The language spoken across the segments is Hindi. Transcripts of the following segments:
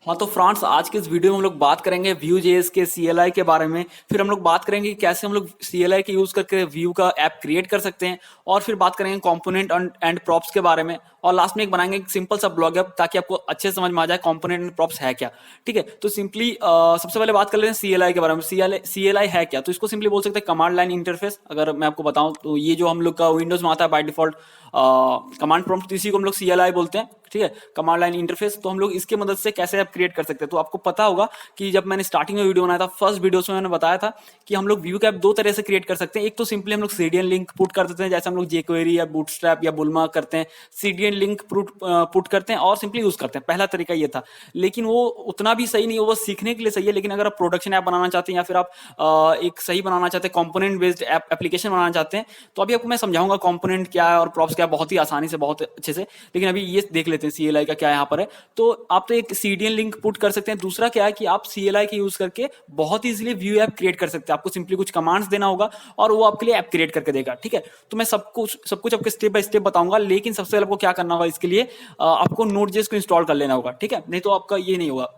हाँ तो फ्रांस आज के इस वीडियो में हम लोग बात करेंगे व्यू जेएस के सीएलआई के बारे में। फिर हम लोग बात करेंगे कि कैसे हम लोग सीएलआई के यूज करके व्यू का ऐप क्रिएट कर सकते हैं। और फिर बात करेंगे कंपोनेंट एंड प्रॉप्स के बारे में। और लास्ट में एक बनाएंगे एक सिंपल सा ब्लॉग ऐप ताकि आपको अच्छे से समझ में आ जाए कंपोनेंट एंड प्रॉप्स है क्या। ठीक है, तो सिंपली सबसे पहले बात कर लेते हैं सीएलआई के बारे में। सीएलआई है क्या, तो इसको सिंपली बोल सकते हैं कमांड लाइन इंटरफेस। अगर मैं आपको बताऊं तो ये जो हम लोग का विंडोज में आता है बाय डिफॉल्ट कमांड प्रॉम्प्ट, इसी को हम लोग सीएलआई बोलते हैं। ठीक है, कमांड लाइन इंटरफेस। तो हम लोग इसके मदद से कैसे ऐप क्रिएट कर सकते हैं। तो आपको पता होगा कि जब मैंने स्टार्टिंग में वीडियो बनाया था, फर्स्ट वीडियो में मैंने बताया था कि हम लोग व्यू का ऐप दो तरह से क्रिएट कर सकते हैं। एक तो सिंपली हम लोग सीडीएन लिंक पुट कर देते हैं, जैसे हम लोग जेक्वेरी या बूटस्ट्रैप या बुलमा करते हैं, सीडीएन लिंक पुट करते हैं और सिंपली यूज करते हैं। पहला तरीका ये था, लेकिन वो उतना भी सही नहीं है, वो सीखने के लिए सही है। लेकिन अगर आप प्रोडक्शन ऐप बनाना चाहते हैं या फिर आप एक सही बनाना चाहते हैं, कंपोनेंट बेस्ड एप्लीकेशन बनाना चाहते हैं, तो अभी आपको मैं समझाऊंगा कंपोनेंट क्या है और प्रॉप्स क्या है, बहुत ही आसानी से, बहुत अच्छे से। लेकिन अभी ये देख लेते हैं सीएलआई का क्या यहाँ पर है। तो आप तो एक सीडीएन लिंक पुट कर सकते हैं। दूसरा क्या है कि आप सीएलआई के यूज करके बहुत इजीली व्यू ऐप क्रिएट कर सकते हैं। आपको सिंपली कुछ कमांड्स देना होगा और वो आपके लिए ऐप क्रिएट करके देगा। ठीक है, तो मैं सब कुछ आपको स्टेप बाय स्टेप बताऊंगा। लेकिन सबसे पहले आपको क्या करना होगा, इसके लिए आपको नोड.जेएस को इंस्टॉल कर लेना होगा। ठीक है, नहीं तो आपका ये नहीं होगा।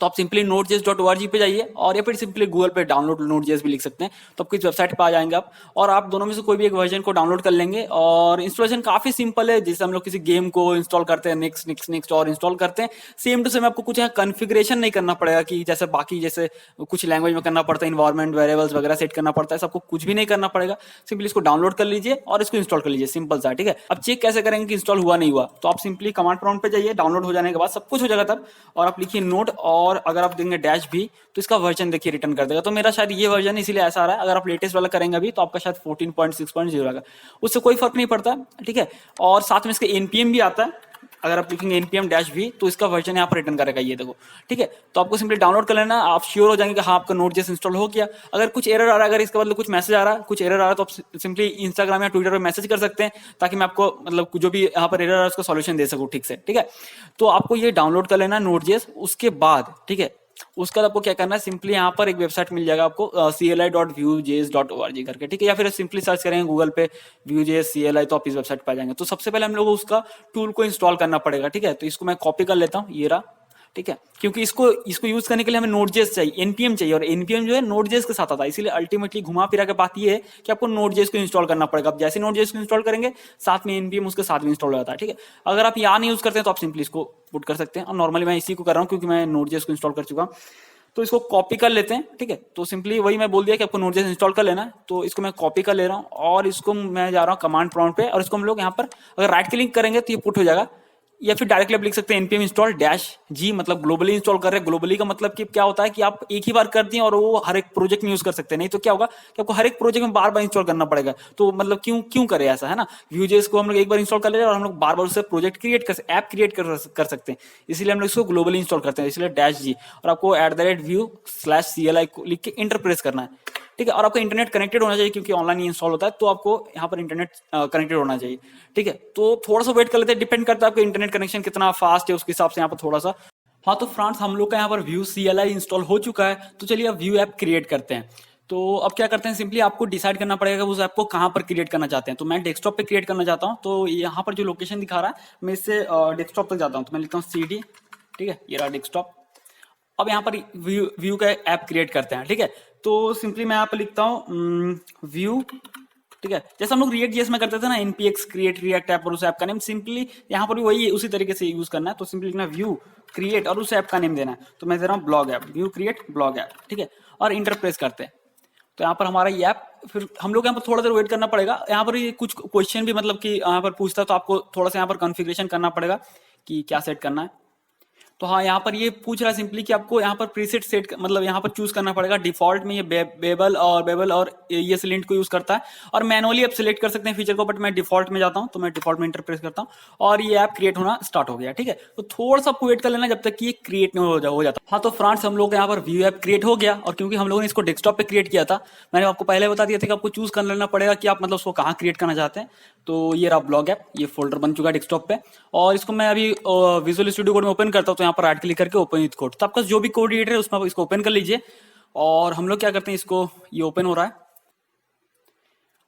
तो आप सिंपली node.js.org पे जाइए और या फिर सिंपली गूगल पे डाउनलोड node.js भी लिख सकते हैं। तो आपकी इस वेबसाइट पे आ जाएंगे आप, और आप दोनों में से कोई भी एक वर्जन को डाउनलोड कर लेंगे। और इंस्टॉलेशन काफी सिंपल है, जैसे हम लोग किसी गेम को इंस्टॉल करते हैं, नेक्स्ट नेक्स्ट नेक्स्ट और इंस्टॉल करते हैं, सेम टू सेम। आपको कुछ यहाँ कॉन्फ़िगरेशन नहीं करना पड़ेगा कि जैसे बाकी जैसे कुछ लैंग्वेज में करना पड़ता है, इन्वायरमेंट वेरिएबल्स वगैरह सेट करना पड़ता है, सबको कुछ भी नहीं करना पड़ेगा। सिंपली इसको डाउनलोड कर लीजिए और इसको इंस्टॉल कर लीजिए, सिंपल सा। ठीक है, अब चेक कैसे करेंगे कि इंस्टॉल हुआ नहीं हुआ, तो आप सिंपली कमांड प्रॉम्प्ट पे जाइए, डाउनलोड हो जाने के बाद सब कुछ हो जाएगा तब, और आप लिखिए नोड, और अगर आप देंगे डैश भी तो इसका वर्जन देखिए रिटर्न कर देगा। तो मेरा शायद ये वर्जन है, इसीलिए ऐसा आ रहा है। अगर आप लेटेस्ट वाला करेंगे अभी तो आपका शायद 14.6.0 आएगा, उससे कोई फर्क नहीं पड़ता। ठीक है, और साथ में इसके एनपीएम भी आता है। अगर आप लिखेंगे npm डैश भी तो इसका वर्जन यहाँ पर रिटर्न करेगा, ये देखो। ठीक है, तो आपको सिंपली डाउनलोड कर लेना, आप श्योर हो जाएंगे कि हाँ आपका नोड.जेएस इंस्टॉल हो गया। अगर कुछ एरर आ रहा है, अगर इसके बदले कुछ मैसेज आ रहा है, कुछ एरर आ रहा है, तो आप सिंपली इंस्टाग्राम या ट्विटर पर मैसेज कर सकते हैं, ताकि मैं आपको मतलब जो भी यहाँ पर एरर आ रहा है उसका सॉल्यूशन दे सकूँ ठीक से। ठीक है, तो आपको ये डाउनलोड कर लेना नोड.जेएस। उसके बाद ठीक है, उसका आपको क्या करना है, सिंपली यहाँ पर एक वेबसाइट मिल जाएगा आपको cli.vuejs.org करके। ठीक है, या फिर सिंपली सर्च करेंगे गूगल पे Vue.js CLI, तो आप इस वेबसाइट पर आ जाएंगे। तो सबसे पहले हम लोग उसका टूल को इंस्टॉल करना पड़ेगा। ठीक है, तो इसको मैं कॉपी कर लेता हूँ, ये रहा। ठीक है, क्योंकि इसको यूज करने के लिए हमें नोड.जेएस चाहिए, npm चाहिए, और npm जो है नोड.जेएस के साथ आता है। इसीलिए अल्टीमेटली घुमा फिरा के बात ये है कि आपको नोड.जेएस को इंस्टॉल करना पड़ेगा। अब जैसे नोड.जेएस को इंस्टॉल करेंगे, साथ में npm उसके साथ में इंस्टॉल हो जाता है। ठीक है, अगर आप यहाँ नहीं यूज करते हैं तो आप सिंपली इसको पुट कर सकते हैं। और नॉर्मली मैं इसी को कर रहा हूँ क्योंकि मैं नोड.जेएस को इंस्टॉल कर चुका हूँ। तो इसको कॉपी कर लेते हैं। ठीक है, तो सिंपली वही मैं बोल दिया कि आपको नोड.जेएस इंस्टॉल कर लेना है। तो इसको मैं कॉपी कर ले रहा हूँ और इसको मैं जा रहा हूँ कमांड प्रॉम्प्ट पे, और इसको हम लोग यहाँ पर अगर राइट क्लिक करेंगे तो ये पुट हो जाएगा। या फिर डायरेक्टली आप लिख सकते हैं npm इंस्टॉल डैश जी, मतलब ग्लोबली इंस्टॉल कर रहे हैं। ग्लोबली का मतलब कि क्या होता है कि आप एक ही बार कर दिए और वो हर एक प्रोजेक्ट में यूज कर सकते हैं। नहीं तो क्या होगा कि आपको हर एक प्रोजेक्ट में बार बार इंस्टॉल करना पड़ेगा। तो मतलब क्यों क्यों करे ऐसा, है ना। Vue.js को हम लोग एक बार इंस्टॉल कर ले और हम लोग बार बार उससे प्रोजेक्ट क्रिएट कर ऐप क्रिएट कर सकते हैं। इसलिए हम लोग इसको ग्लोबली इंस्टॉल करते हैं, इसलिए डैश जी, और आपको @vue/cli को लिख के इंटर प्रेस करना है। ठीक है, और आपका इंटरनेट कनेक्टेड होना चाहिए क्योंकि ऑनलाइन इंस्टॉल होता है, तो आपको यहाँ पर इंटरनेट कनेक्टेड होना चाहिए। ठीक है, तो थोड़ा सा वेट कर लेते हैं, डिपेंड करता है आपका इंटरनेट कनेक्शन कितना फास्ट है, उसके हिसाब से यहाँ पर थोड़ा सा। हाँ तो फ्रेंड्स, हम लोग का यहाँ पर व्यू CLI इंस्टॉल हो चुका है। तो चलिए अब व्यू ऐप क्रिएट करते हैं। तो अब क्या करते हैं, सिंपली आपको डिसाइड करना पड़ेगा उस ऐप को कहाँ पर क्रिएट करना चाहते हैं। तो मैं डेस्कटॉप पे क्रिएट करना चाहता हूँ, तो यहाँ पर जो लोकेशन दिखा रहा है मैं इससे डेस्कटॉप तक जाता हूँ। तो मैं लिखता हूँ CD। ठीक है, ये रहा डेस्कटॉप। अब यहाँ पर व्यू का ऐप क्रिएट करते हैं। ठीक है, तो सिंपली मैं यहाँ पर लिखता हूँ व्यू। ठीक है, जैसे हम लोग React.js में करते थे ना, npx क्रिएट रिएक्ट ऐप और उस ऐप का नेम, सिंपली यहाँ पर भी वही उसी तरीके से यूज करना है। तो सिंपली लिखना व्यू क्रिएट और उस ऐप का नेम देना है। तो मैं दे रहा हूँ blog app, view create blog app. ठीक है, और इंटर प्रेस करते हैं। तो यहाँ पर हमारा ये ऐप, फिर हम लोग यहाँ पर थोड़ा देर वेट करना पड़ेगा। यहाँ पर ये कुछ क्वेश्चन भी मतलब कि यहाँ पर पूछता है, तो आपको थोड़ा सा यहाँ पर कॉन्फ़िगरेशन करना पड़ेगा कि क्या सेट करना है। तो हाँ, यहाँ पर ये पूछ रहा है सिंपली कि आपको यहाँ पर प्रीसेट सेट मतलब यहाँ पर चूज करना पड़ेगा। डिफॉल्ट में ये बेबल और ये सिलेंट को यूज करता है, और मैनुअली आप सिलेक्ट कर सकते हैं फीचर को, बट मैं डिफॉल्ट में जाता हूँ। तो मैं डिफॉल्ट में इंटर प्रेस करता हूँ और ये ऐप क्रिएट होना स्टार्ट हो गया। ठीक है, तो थोड़ा सा वेट कर लेना जब तक कि ये क्रिएट नहीं हो जाता। हाँ तो फ्रेंड्स, हम लोग यहाँ पर व्यू ऐप क्रिएट हो गया, और क्योंकि हम लोगों ने इसको डेस्कटॉप पे क्रिएट किया था, मैंने आपको पहले बता दिया था कि आपको चूज कर लेना पड़ेगा कि आप मतलब उसको कहाँ क्रिएट करना चाहते हैं। तो ये रहा ब्लॉग ऐप, ये फोल्डर बन चुका है डेस्कटॉप पे, और इसको मैं अभी विजुअल स्टूडियो कोड में ओपन करता हूँ। तो यहाँ पर राइट क्लिक करके ओपन विद कोड, तो आपका जो भी कोड एडिटर है उसमें आप इसको ओपन कर लीजिए। और हम लोग क्या करते हैं, इसको ये ओपन हो रहा है,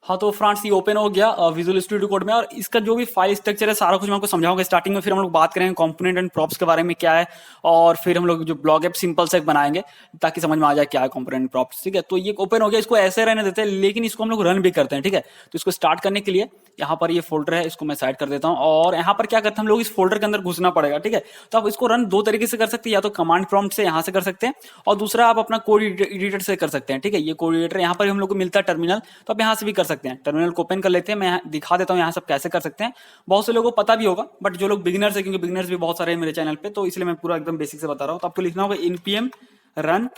हाँ तो फ्रेंड्स ये ओपन हो गया विजुअल स्टूडियो कोड में, और इसका जो भी फाइल स्ट्रक्चर है सारा कुछ मैं आपको समझाऊंगा स्टार्टिंग में। फिर हम लोग बात करेंगे कंपोनेंट एंड प्रॉप्स के बारे में क्या है, और फिर हम लोग जो ब्लॉग ऐप सिंपल से एक बनाएंगे ताकि समझ में आ जाए क्या है कंपोनेंट एंड प्रॉप्स। ठीक है, तो ये ओपन हो गया, इसको ऐसे रहने देते हैं, लेकिन इसको हम लोग रन भी करते हैं। ठीक है, तो इसको स्टार्ट करने के लिए यहाँ पर ये फोल्डर है, इसको मैं साइड कर देता हूँ, और यहाँ पर क्या करते हैं हम लोग इस फोल्डर के अंदर घुसना पड़ेगा। ठीक है, तो आप इसको रन दो तरीके से कर सकते हैं, या तो कमांड प्रॉम्प्ट से यहाँ से कर सकते हैं, और दूसरा आप अपना कोड एडिटर से कर सकते हैं। ठीक है, ये कोड एडिटर यहाँ पर हम लोग को मिलता है टर्मिनल, तो आप यहाँ से भी कर सकते हैं। टर्मिनल को ओपन कर लेते हैं, मैं दिखा देता हूँ यहाँ सब कैसे कर सकते हैं। बहुत से लोगों को पता भी होगा, बट जो लोग बिगिनर्स है, क्योंकि बिगिनर्स भी बहुत सारे हैं मेरे चैनल पे, तो इसलिए मैं पूरा एकदम बेसिक से बता रहा हूँ। तो आपको लिखना होगा npm run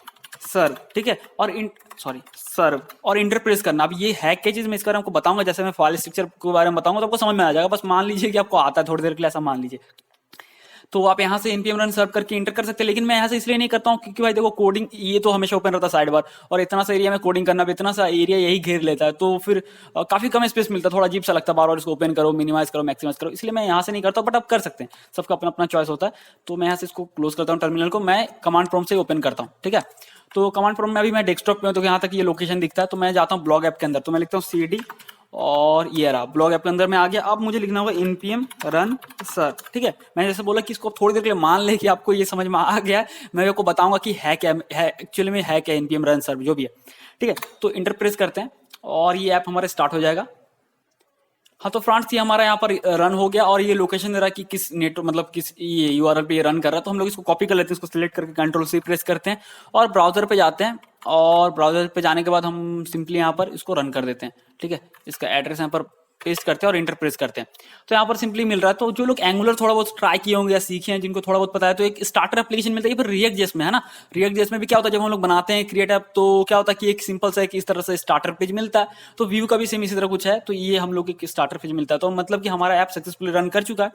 सर्व। ठीक है, और सर्व और इंटर प्रेस करना। अब ये है क्या चीज, मैं इसके बारे में आपको बताऊंगा, जैसे मैं फाइल स्ट्रक्चर के बारे में बताऊंगा तो आपको समझ में आ जाएगा। बस मान लीजिए कि आपको आता है थोड़ी देर के लिए, ऐसा मान लीजिए, तो आप यहाँ से npm run सर्व करके इंटर कर सकते हैं। लेकिन मैं यहाँ से इसलिए नहीं करता हूँ क्योंकि भाई देखो कोडिंग ये तो हमेशा ओपन रहता है साइड बार, और इतना सा एरिया में कोडिंग करना भी, इतना सा एरिया यही घेर लेता है, तो फिर काफी कम स्पेस मिलता है, थोड़ा अजीब सा लगता है, बार बार इसको ओपन करो, मिनिमाइज करो, मैक्सिमाइज करो, इसलिए मैं यहाँ से नहीं करता हूँ। बट आप कर सकते हैं, सबका अपना अपना चॉइस होता है। तो मैं यहाँ से इसको क्लोज करता हूँ, टर्मिनल को मैं कमांड प्रॉम्प्ट से ओपन करता हूँ। ठीक है, तो कमांड प्रॉम्प्ट में अभी मैं डेस्कटॉप पे हूँ, तो यहाँ तक ये लोकेशन दिखता है, तो मैं जाता हूँ ब्लॉग ऐप के अंदर, तो मैं लिखता हूँ cd, और ये रहा ब्लॉग ऐप के अंदर में आ गया। अब मुझे लिखना होगा npm run सर्व। ठीक है, मैंने जैसे बोला कि इसको थोड़ी देर के लिए मान ले कि आपको ये समझ में आ गया, मैं आपको बताऊंगा कि है क्या है एक्चुअली में, है क्या npm run सर्व जो भी है। ठीक है, तो इंटर प्रेस करते हैं और ये ऐप हमारा स्टार्ट हो जाएगा। हाँ तो फ्रेंड्स ये हमारा यहाँ पर रन हो गया, और ये लोकेशन दे रहा है कि किस नेट मतलब किस ये यूआरएल पे ये रन कर रहा है। तो हम लोग इसको कॉपी कर लेते हैं, इसको सिलेक्ट करके कंट्रोल सी प्रेस करते हैं और ब्राउजर पे जाते हैं, और ब्राउजर पे जाने के बाद हम सिंपली यहाँ पर इसको रन कर देते हैं। ठीक है, इसका एड्रेस यहाँ पर पेस्ट करते हैं और इंटर प्रेस करते हैं, तो यहाँ पर सिंपली मिल रहा है। तो जो लोग एंगुलर थोड़ा बहुत ट्राई किए होंगे या सीखे हैं, जिनको थोड़ा बहुत पता है, तो एक स्टार्टर एप्लीकेशन मिलता है। फिर रिएक्ट जेएस में है ना, रिएक्ट जेएस में भी क्या होता है, जब हम लोग बनाते हैं क्रिएट ऐप, तो क्या होता है कि एक सिंपल सा एक इस तरह से स्टार्टर पेज मिलता है। तो व्यू का भी सेम इसी तरह कुछ है, तो ये हम लोग एक स्टार्टर पेज मिलता है। तो मतलब कि हमारा ऐप सक्सेसफुली रन कर चुका है।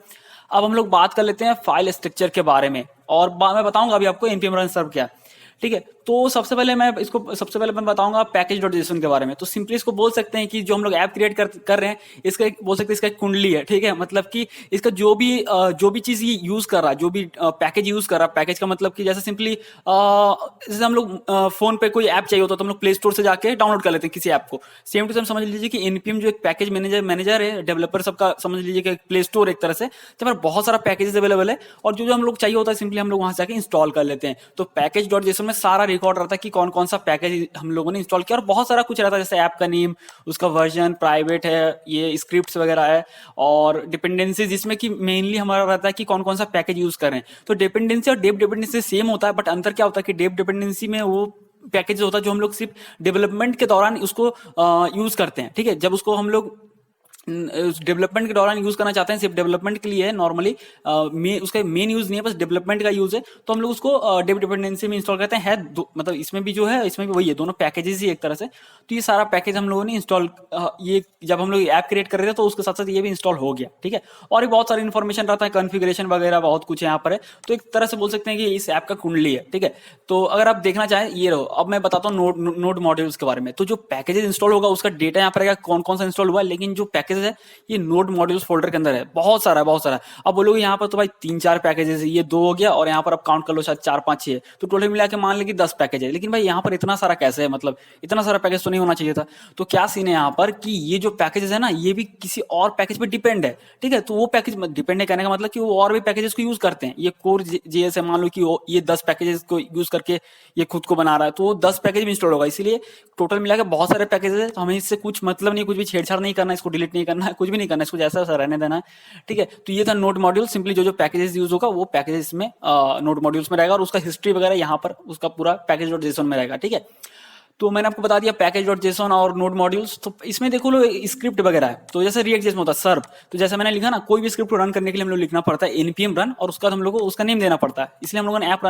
अब हम लोग बात कर लेते हैं फाइल स्ट्रक्चर के बारे में, और मैं बताऊंगा अभी आपको npm run सर्व क्या है। ठीक है, तो सबसे पहले मैं बताऊंगा पैकेज डॉट जेसन के बारे में। तो सिंपली इसको बोल सकते हैं कि जो हम लोग ऐप क्रिएट कर रहे हैं, इसका बोल सकते हैं इसका एक कुंडली है। ठीक है, मतलब कि इसका जो भी चीज ये यूज कर रहा है, जो भी पैकेज यूज कर रहा है, पैकेज का मतलब कि जैसे सिंपली जैसे हम लोग फोन पे कोई ऐप चाहिए होता है तो हम लोग प्ले स्टोर से जाके डाउनलोड कर लेते हैं किसी ऐप को। सेम टू सेम समझ लीजिए कि npm जो एक पैकेज मैनेजर है, डेवलपर सबका समझ लीजिए कि प्ले स्टोर एक तरह से, तो पर बहुत सारा पैकेजेस अवेलेबल है, और जो हम लोग चाहिए होता है सिंपली हम लोग वहां से जाके इंस्टॉल कर लेते हैं। तो पैकेज डॉट जेसन में सारा रिकॉर्ड रहता है कि कौन कौन सा पैकेज हम लोगों ने इंस्टॉल किया, और बहुत सारा कुछ रहता है, जैसे ऐप का नेम, उसका वर्जन, प्राइवेट है, ये स्क्रिप्ट्स वगैरह है, और डिपेंडेंसी जिसमें कि मेनली हमारा रहता है कि कौन कौन सा पैकेज यूज करें। तो डिपेंडेंसी और डेप डिपेंडेंसी सेम होता है, बट अंतर क्या होता है कि डेप डिपेंडेंसी में वो पैकेज होता है जो हम लोग सिर्फ डेवलपमेंट के दौरान उसको यूज करते हैं। ठीक है, जब उसको हम लोग डेवलपमेंट के दौरान यूज करना चाहते हैं, सिर्फ डेवलपमेंट के लिए है नॉर्मली, उसका मेन यूज नहीं है, बस डेवलपमेंट का यूज है, तो हम लोग उसको डेव डिपेंडेंसी में इंस्टॉल करते हैं। मतलब इसमें भी जो है, इसमें भी वही है, दोनों पैकेजेस ही एक तरह से। तो ये सारा पैकेज हम लोगों ने इंस्टॉल, ये जब हम लोग ऐप क्रिएट कर रहे थे तो उसके साथ साथ ये भी इंस्टॉल हो गया। ठीक है, और भी बहुत सारी इन्फॉर्मेशन रहता है, कॉन्फ़िगरेशन वगैरह बहुत कुछ यहाँ पर है। तो एक तरह से बोल सकते हैं कि इस ऐप का कुंडली है। ठीक है, तो अगर आप देखना चाहें ये रहो, अब मैं बताता हूँ नोड मॉड्यूल्स के बारे में। तो जो पैकेजेस इंस्टॉल होगा उसका डेटा यहाँ पर आएगा, कौन कौन सा इंस्टॉल हुआ है, लेकिन जो पैकेज है ये नोड मॉड्यूल्स फोल्डर के अंदर है, बहुत सारा है, बहुत सारा। अब बोलोगे यहाँ पर तो भाई 3-4 पैकेजेस है, ये 2 हो गया, और यहाँ पर आप काउंट कर लो शायद 4-5-6 है, तो टोटल मिला के मान ली कि 10 पैकेज है। लेकिन भाई यहाँ पर इतना सारा कैसे है, मतलब इतना सारा पैकेज तो नहीं होना चाहिए था। तो क्या सीन है यहाँ पर कि ये जो पैकेजेस है ना, ये भी किसी और पैकेज पे डिपेंड है। ठीक है, तो वो पैकेज डिपेंड है कहने का मतलब कि वो और भी पैकेजेस को यूज करते हैं। ये कोर जेएस है, मान लो कि ये 10 पैकेजेस को यूज करके ये खुद को बना रहा है, तो वो 10 पैकेज भी इंस्टॉल होगा, इसीलिए टोटल मिला के बहुत सारे पैकेजेस है। तो हमें इससे कुछ मतलब नहीं, कुछ भी छेड़छाड़ नहीं करना, इसको डिलीट नहीं करना है, कुछ भी नहीं करना, इसको जैसा रहने देना है। ठीक है, तो ये था नोड मॉड्यूल। सिंपली जो जो पैकेजेस यूज होगा वो पैकेजेस में नोड मॉड्यूल्स में रहेगा, और उसका हिस्ट्री वगैरह यहाँ पर उसका पूरा पैकेज डॉट जेसन में रहेगा। ठीक है, तो मैंने आपको बता दिया पैकेज डॉट जेसन और नोड मॉड्यूल्स। तो इसमें देखो लो स्क्रिप्ट वगैरह है, तो जैसे रिएक्ट जेएस में होता है सर्व, तो जैसे मैंने लिखा ना, कोई भी स्क्रिप्ट रन करने के लिए हम लोग लिखना पड़ता है npm रन, और उसका हम लोग को उसका नेम देना पड़ता है। इसलिए हम लोगों ने ऐप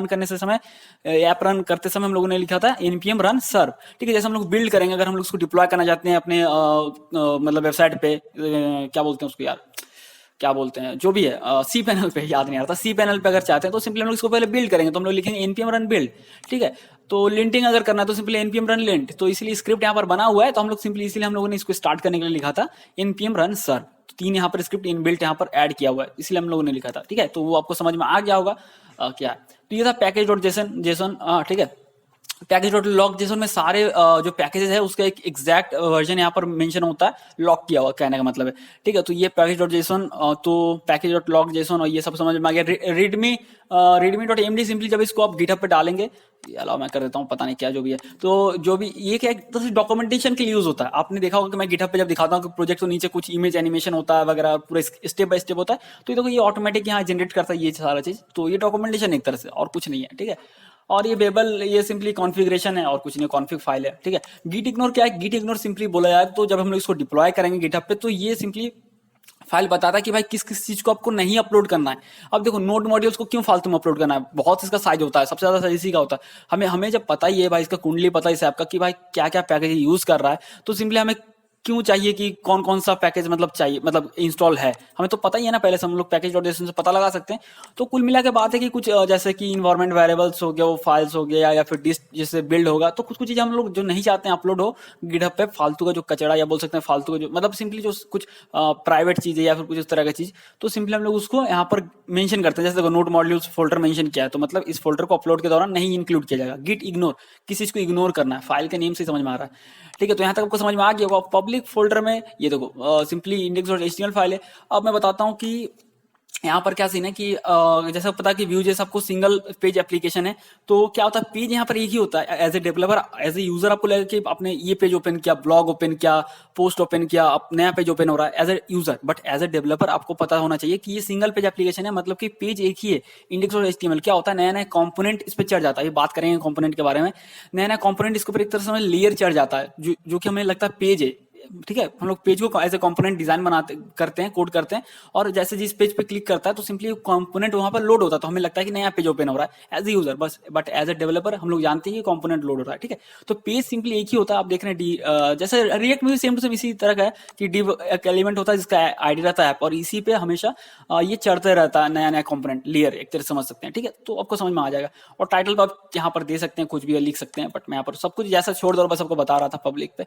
रन करते समय हम लोगों ने लिखा था npm रन सर्व। ठीक है, जैसे हम लोग बिल्ड करेंगे, अगर हम लोग उसको डिप्लॉय करना चाहते हैं अपने मतलब वेबसाइट पे, क्या बोलते हैं उसको यार, क्या बोलते हैं जो भी है, सी पैनल पे, याद नहीं आ रहा था, सी पैनल पे अगर चाहते हैं तो सिंपली हम लोग इसको पहले बिल्ड करेंगे, तो हम लोग लिखेंगे npm रन बिल्ड। ठीक है, तो लिंटिंग अगर करना है तो सिंपली npm रन लिंट। तो इसलिए स्क्रिप्ट यहाँ पर बना हुआ है, तो हम लोग सिंपली इसलिए हम लोगों ने इसको स्टार्ट करने के लिए लिखा था npm रन सर्व। तो 3 यहाँ पर स्क्रिप्ट इनबिल्ट यहाँ पर ऐड किया हुआ है, इसलिए हम लोगों ने लिखा था। ठीक है, तो वो आपको समझ में आ गया होगा क्या है। तो ये था पैकेज डॉट जेसन। ठीक है, पैकेज डॉट लॉक जेसन में सारे जो पैकेजेस है उसका एक एग्जैक्ट वर्जन यहाँ पर मेंशन होता है, लॉक किया हुआ, कहने का मतलब है। ठीक है, तो ये पैकेज डॉट जेसन, तो पैकेज डॉट लॉक जेसन और ये सब समझ में आ गया। रीडमी डॉट एमडी सिंपली जब इसको आप गिटहब पे डालेंगे, अलाउ मैं कर देता हूँ, पता नहीं क्या जो भी है, तो जो भी ये क्या है, तो डॉक्यूमेंटेशन के लिए यूज होता है। आपने देखा होगा कि मैं गिटहब पे जब दिखाता हूँ कि प्रोजेक्ट, तो नीचे कुछ इमेज एनिमेशन होता है वगैरह, पूरा स्टेप बाय स्टेप होता है, तो ये देखो ये ऑटोमेटिक यहाँ जनरेट करता है ये सारा चीज, तो ये डॉक्यूमेंटेशन एक तरह से, और कुछ नहीं है। ठीक है, और ये बेबल ये सिंपली कॉन्फ़िगरेशन है और कुछ नहीं, कॉन्फ़िग फाइल है। ठीक है, गिट इग्नोर क्या है, गिट इग्नोर सिंपली बोला जाए तो जब हम लोग इसको डिप्लॉय करेंगे गिटहब पे, तो ये सिंपली फाइल बताता है कि भाई किस किस चीज को आपको नहीं अपलोड करना है। अब देखो नोड मॉड्यूल्स को क्यों फालतू में अपलोड करना है, बहुत इसका साइज होता है, सबसे ज्यादा साइज इसी का होता है। हमें हमें जब पता ही है भाई, इसका कुंडली पता है इस ऐप का कि भाई क्या क्या पैकेज यूज कर रहा है, तो सिंपली हमें क्यों चाहिए कि कौन कौन सा पैकेज मतलब चाहिए, मतलब इंस्टॉल है, हमें तो पता ही है ना पहले से, हम लोग पैकेज डॉट से पता लगा सकते हैं। तो कुल मिला के बात है कि कुछ जैसे कि इन्वायरमेंट वेरिएबल्स हो गया, वो फाइल्स हो गया, या फिर डिस्क जिससे बिल्ड होगा, तो कुछ कुछ चीजें हम लोग जो नहीं चाहते हैं अपलोड हो गिटहब पे, फालतू का जो कचरा या बोल सकते हैं फालतू का जो मतलब सिंपली जो कुछ प्राइवेट चीज है या फिर कुछ इस तरह की चीज, तो सिंपली हम लोग उसको यहाँ पर मेंशन करते हैं। जैसे देखो नोट मॉड्यूल्स फोल्डर मेंशन किया है, तो मतलब इस फोल्डर को अपलोड के दौरान नहीं इंक्लूड किया जाएगा। गिट इग्नोर, किसी चीज को इग्नोर करना है, फाइल के नेम से समझ में आ रहा है। ठीक है, तो यहाँ तक आपको समझ में आ गया होगा। पब्लिक फोल्डर में ये देखो simply index dot HTML file है। अब मैं बताता हूँ कि यहाँ पर क्या सीन है कि जैसा पता कि व्यू जैसा आपको सिंगल पेज एप्लीकेशन है, तो क्या होता है पेज यहाँ पर एक ही होता है। As a developer, as a user आपको लगेगा कि आपने ये पेज ओपन किया, ब्लॉग ओपन किया, पोस्ट ओपन किया, अब नया पेज ओपन हो रहा है as a user, but as a developer आपको पता होना चाहिए कि ये सिंगल पेज एप्लीकेशन है, मतलब कि पेज एक ही है। इंडेक्स डॉट एचटीएमएल क्या होता है, नया नया कंपोनेंट इस पर चढ़ जाता है। ये बात करेंगे कंपोनेंट के बारे में। नया नया कंपोनेंट इसके ऊपर एक तरह से लेयर चढ़ जाता है, जो कि हमें लगता है पेज है। ठीक है, हम लोग पेज को एज ए कंपोनेंट डिजाइन बनाते करते हैं, कोड करते हैं, और जैसे जिस पेज पे क्लिक करता है तो सिंपली कंपोनेंट वहां पर लोड होता है, तो हमें लगता है कि नया पेज ओपन हो रहा है एज ए यूजर बस, बट एज ए डेवलपर हम लोग जानते हैं कि कंपोनेंट लोड हो रहा है। ठीक है, तो पेज सिंपली एक ही होता है। आप देख रहे हैं जैसे रिएक्ट में भी सेम टू सेम इसी तरह का है कि डिव एक एलिमेंट होता है जिसका आईडी रहता है ऐप, और इसी पे हमेशा ये चढ़ते रहता है नया नया कंपोनेंट, लेयर एक तरह से समझ सकते हैं। ठीक है, तो आपको समझ में आ जाएगा। और टाइटल तो आप यहाँ पर दे सकते हैं, कुछ भी लिख सकते हैं, बट मैं यहाँ पर सब कुछ जैसा छोड़ दो, बस आपको बता रहा था पब्लिक पे।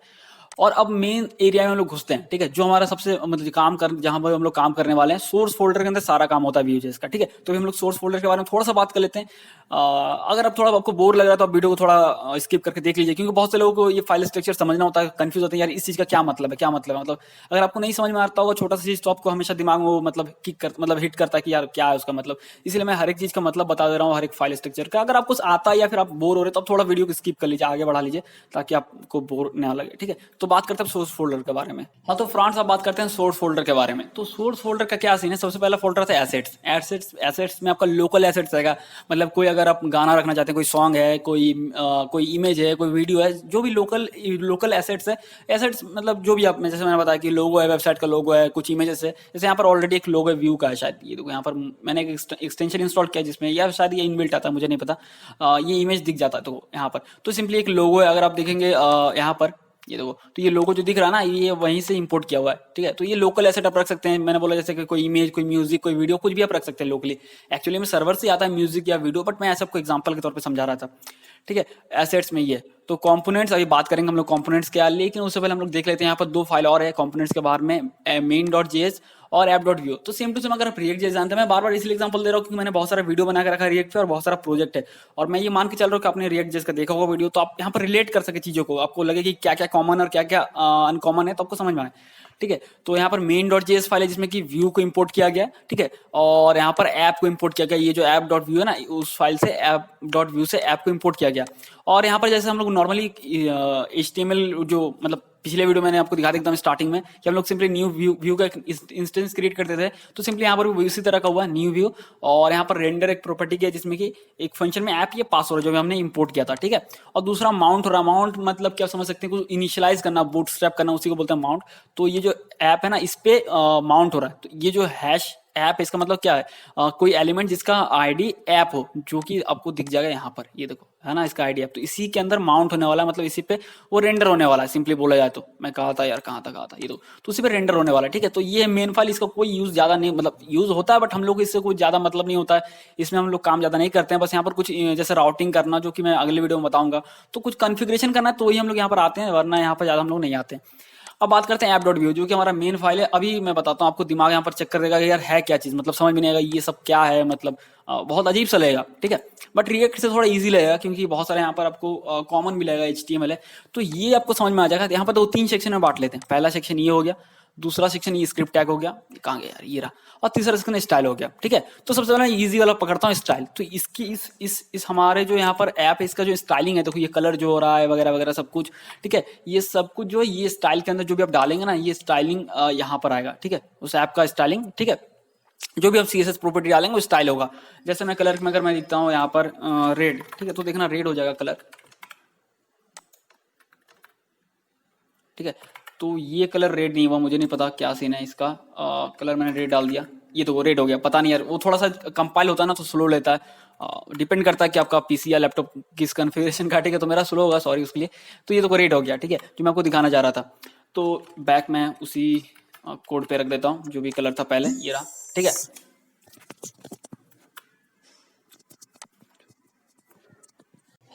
और अब मेन एरिया में हम लोग घुसते हैं। ठीक है, जो हमारा सबसे मतलब काम कर जहां पर हम लोग काम करने वाले हैं, सोर्स फोल्डर के अंदर सारा काम होता है Vue.js का। ठीक है, तो हम लोग सोर्स फोल्डर के बारे में थोड़ा सा बात कर लेते हैं। अगर अब थोड़ा आपको बोर लग रहा है तो आप वीडियो को थोड़ा स्किप करके देख लीजिए, क्योंकि बहुत से लोगों को ये फाइल स्ट्रक्चर समझना होता है, कंफ्यूज होते हैं यार इस चीज का क्या मतलब है, क्या मतलब है। मतलब अगर आपको नहीं समझ में आता होगा छोटा सा चीज, तो आपको हमेशा दिमाग में वो मतलब मतलब हिट करता है कि यार क्या है उसका मतलब। इसलिए मैं हर एक चीज का मतलब बता दे रहा हूँ, हर एक फाइल स्ट्रक्चर का। अगर आपको आता है या फिर आप बोर हो रहे, तो आप थोड़ा वीडियो को स्किप कर लीजिए, आगे बढ़ा लीजिए, ताकि आपको बोर ना लगे। ठीक है, तो बात करते हैं सोर्स फोल्डर के बारे में। हाँ, तो फ्रेंड्स अब बात करते हैं सोर्स फोल्डर के बारे में। तो सोर्स फोल्डर का क्या सीन है, सबसे पहला फोल्डर था एसेट्स। एसेट्स में आपका लोकल एसेट्स रहेगा, मतलब कोई अगर आप गाना रखना चाहते हैं, कोई सॉन्ग है, कोई इमेज है, कोई वीडियो है, जो भी लोकल एसेट्स है। एसेट्स मतलब जो भी आप, जैसे मैंने बताया कि लोगो है, वेबसाइट का लोगो है, कुछ इमेजेस है। जैसे यहाँ पर ऑलरेडी एक लोगो है व्यू का है शायद, ये देखो यहाँ पर मैंने एक एक्सटेंशन इंस्टॉल किया जिसमें, या शायद ये इनबिल्ट आता है, मुझे नहीं पता। ये इमेज दिख जाता है तो यहाँ पर, तो सिंपली एक लोगो है। अगर आप देखेंगे यहाँ पर ये देखो, तो ये लोगो जो दिख रहा है ना, ये वहीं से इंपोर्ट किया हुआ है। ठीक है, तो ये लोकल एसेट आप रख सकते हैं। मैंने बोला जैसे कि कोई इमेज, कोई म्यूजिक, कोई वीडियो, कुछ भी आप रख सकते हैं लोकली। एक्चुअली में सर्वर से आता है म्यूजिक या वीडियो, बट मैं ऐसा आपको एग्जांपल के तौर पे समझा रहा था। ठीक है, एसेट्स में ये तो कंपोनेंट्स, अभी बात करेंगे हम लोग कंपोनेंट्स क्या, लेकिन उससे पहले हम लोग देख लेते हैं यहाँ पर दो फाइल और है कंपोनेंट्स के बारे में, main.js और app.vue। तो सेम टू सेम अगर आप React.js जानते हैं, मैं बार बार इसलिए एग्जांपल दे रहा हूँ क्योंकि मैंने बहुत सारा वीडियो बना के रखा है रिएक्ट पे, और बहुत सारा प्रोजेक्ट है, और मैं ये मान के चल रहा हूँ कि आपने React.js का देखा होगा वीडियो, तो आप यहाँ पर रिलेट कर सके चीजों को, आपको लगे कि क्या क्या कॉमन और क्या क्या अनकॉमन है, तो आपको समझ में आए। ठीक है, तो यहाँ पर main.js फाइल है जिसमें कि व्यू को इंपोर्ट किया गया। ठीक है, और यहाँ पर ऐप को इंपोर्ट किया गया, ये जो app.vue है ना, उस फाइल से app.vue से ऐप को इंपोर्ट किया गया। और यहाँ पर जैसे हम लोग नॉर्मली HTML जो मतलब पिछले वीडियो मैंने आपको दिखा दिया एकदम स्टार्टिंग में कि हम लोग सिंपली न्यू व्यू का इंस्टेंस क्रिएट करते थे, तो सिंपली यहाँ पर भी इसी तरह का हुआ न्यू व्यू। और यहाँ पर रेंडर एक प्रॉपर्टी की है जिसमें कि एक फंक्शन में ऐप ये पास हो रहा है जो हमने इंपोर्ट किया था। ठीक है, और दूसरा माउंट हो रहा है। माउंट मतलब क्या समझ सकते हैं, कुछ इनिशियलाइज करना, बूटस्ट्रैप करना, उसी को बोलते हैं माउंट। तो ये जो ऐप है ना, इस पे माउंट हो रहा है। तो ये जो हैश ऐप इसका मतलब क्या है, कोई एलिमेंट जिसका आईडी ऐप हो, जो कि आपको दिख जाएगा यहाँ पर, ये देखो है ना इसका आईडी ऐप, तो इसी के अंदर माउंट होने वाला है, मतलब इसी पे वो रेंडर होने वाला है। सिंपली बोला जाए तो, मैं कहा था यार कहा था ये तो उसी पे रेंडर होने वाला है। ठीक है, तो ये मेन फाइल, इसका कोई यूज ज्यादा नहीं, मतलब यूज होता है बट हम लोग इससे कोई ज्यादा मतलब नहीं होता है, इसमें हम लोग काम ज्यादा नहीं करते हैं। बस यहाँ पर कुछ जैसे राउटिंग करना, जो कि मैं अगले वीडियो में बताऊंगा, तो कुछ कॉन्फ़िगरेशन करना है, तो वही हम लोग यहाँ पर आते हैं, वरना यहाँ पर ज्यादा हम लोग नहीं आते हैं। अब बात करते हैं app.view जो कि हमारा मेन फाइल है। अभी मैं बताता हूँ आपको, दिमाग यहाँ पर चेक कर देगा कि यार है क्या चीज़, मतलब समझ में नहीं आएगा ये सब क्या है, मतलब बहुत अजीब सा लगेगा, ठीक है। बट रिएक्ट से थोड़ा इजी लगेगा क्योंकि बहुत सारे यहाँ पर आपको कॉमन मिलेगा, HTML है तो ये आपको समझ में आ जाएगा। यहाँ पर दो तीन सेक्शन में बांट लेते हैं। पहला सेक्शन ये हो गया, दूसरा सेक्शन ये स्क्रिप्ट टैग हो गया, कहाँ गया यार, ये रहा, और तीसरा सेक्शन स्टाइल हो गया, ठीक है। तो सबसे पहले इजी वाला पकड़ता हूँ, स्टाइल। तो इसकी इस हमारे जो यहाँ पर ऐप है इसका जो स्टाइलिंग है, देखो ये कलर जो हो रहा है वगैरह वगैरह सब कुछ, ठीक है। ये सब कुछ जो है ये स्टाइल के अंदर जो भी आप डालेंगे ना, ये स्टाइलिंग यहाँ पर आएगा, ठीक है, उस ऐप का स्टाइलिंग, ठीक है। जो भी आप CSS प्रॉपर्टी डालेंगे वो स्टाइल होगा। जैसे मैं कलर में अगर मैं लिखता हूँ यहाँ पर रेड, ठीक है, तो देखना रेड हो जाएगा कलर, ठीक है। तो ये कलर रेड नहीं हुआ, मुझे नहीं पता क्या सीन है इसका, कलर मैंने रेड डाल दिया, ये तो वो रेड हो गया, पता नहीं यार, वो थोड़ा सा कंपाइल होता है ना तो स्लो लेता है, डिपेंड करता है कि आपका PC या लैपटॉप किस कन्फिगरेशन का, ठीक है। तो मेरा स्लो होगा, सॉरी उसके लिए। तो ये तो रेड हो गया, ठीक है, जो मैं आपको दिखाना चाह रहा था। तो बैक मैं उसी कोड पे रख देता हूँ जो भी कलर था पहले, ये रहा, ठीक है।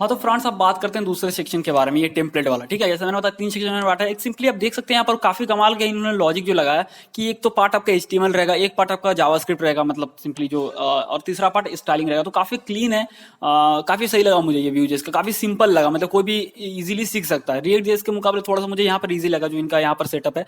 हाँ तो फ्रेंड्स, अब बात करते हैं दूसरे सेक्शन के बारे में, ये टेम्पलेट वाला, ठीक है। जैसे मैंने बताया 3 सेक्शन में बांटा है। एक सिंपली आप देख सकते हैं यहाँ पर काफी कमाल का इन्होंने लॉजिक जो लगाया कि एक तो पार्ट आपका HTML रहेगा, एक पार्ट आपका जावास्क्रिप्ट रहेगा, मतलब सिंपली जो और तीसरा पार्ट स्टाइलिंग रहेगा। तो काफी क्लीन है, काफी सही लगा मुझे ये Vue.js का, काफी सिंपल लगा, मतलब कोई भी इजीली सीख सकता है। React.js के मुकाबले थोड़ा सा मुझे यहाँ पर इजी लगा जो इनका यहाँ पर सेटअप है।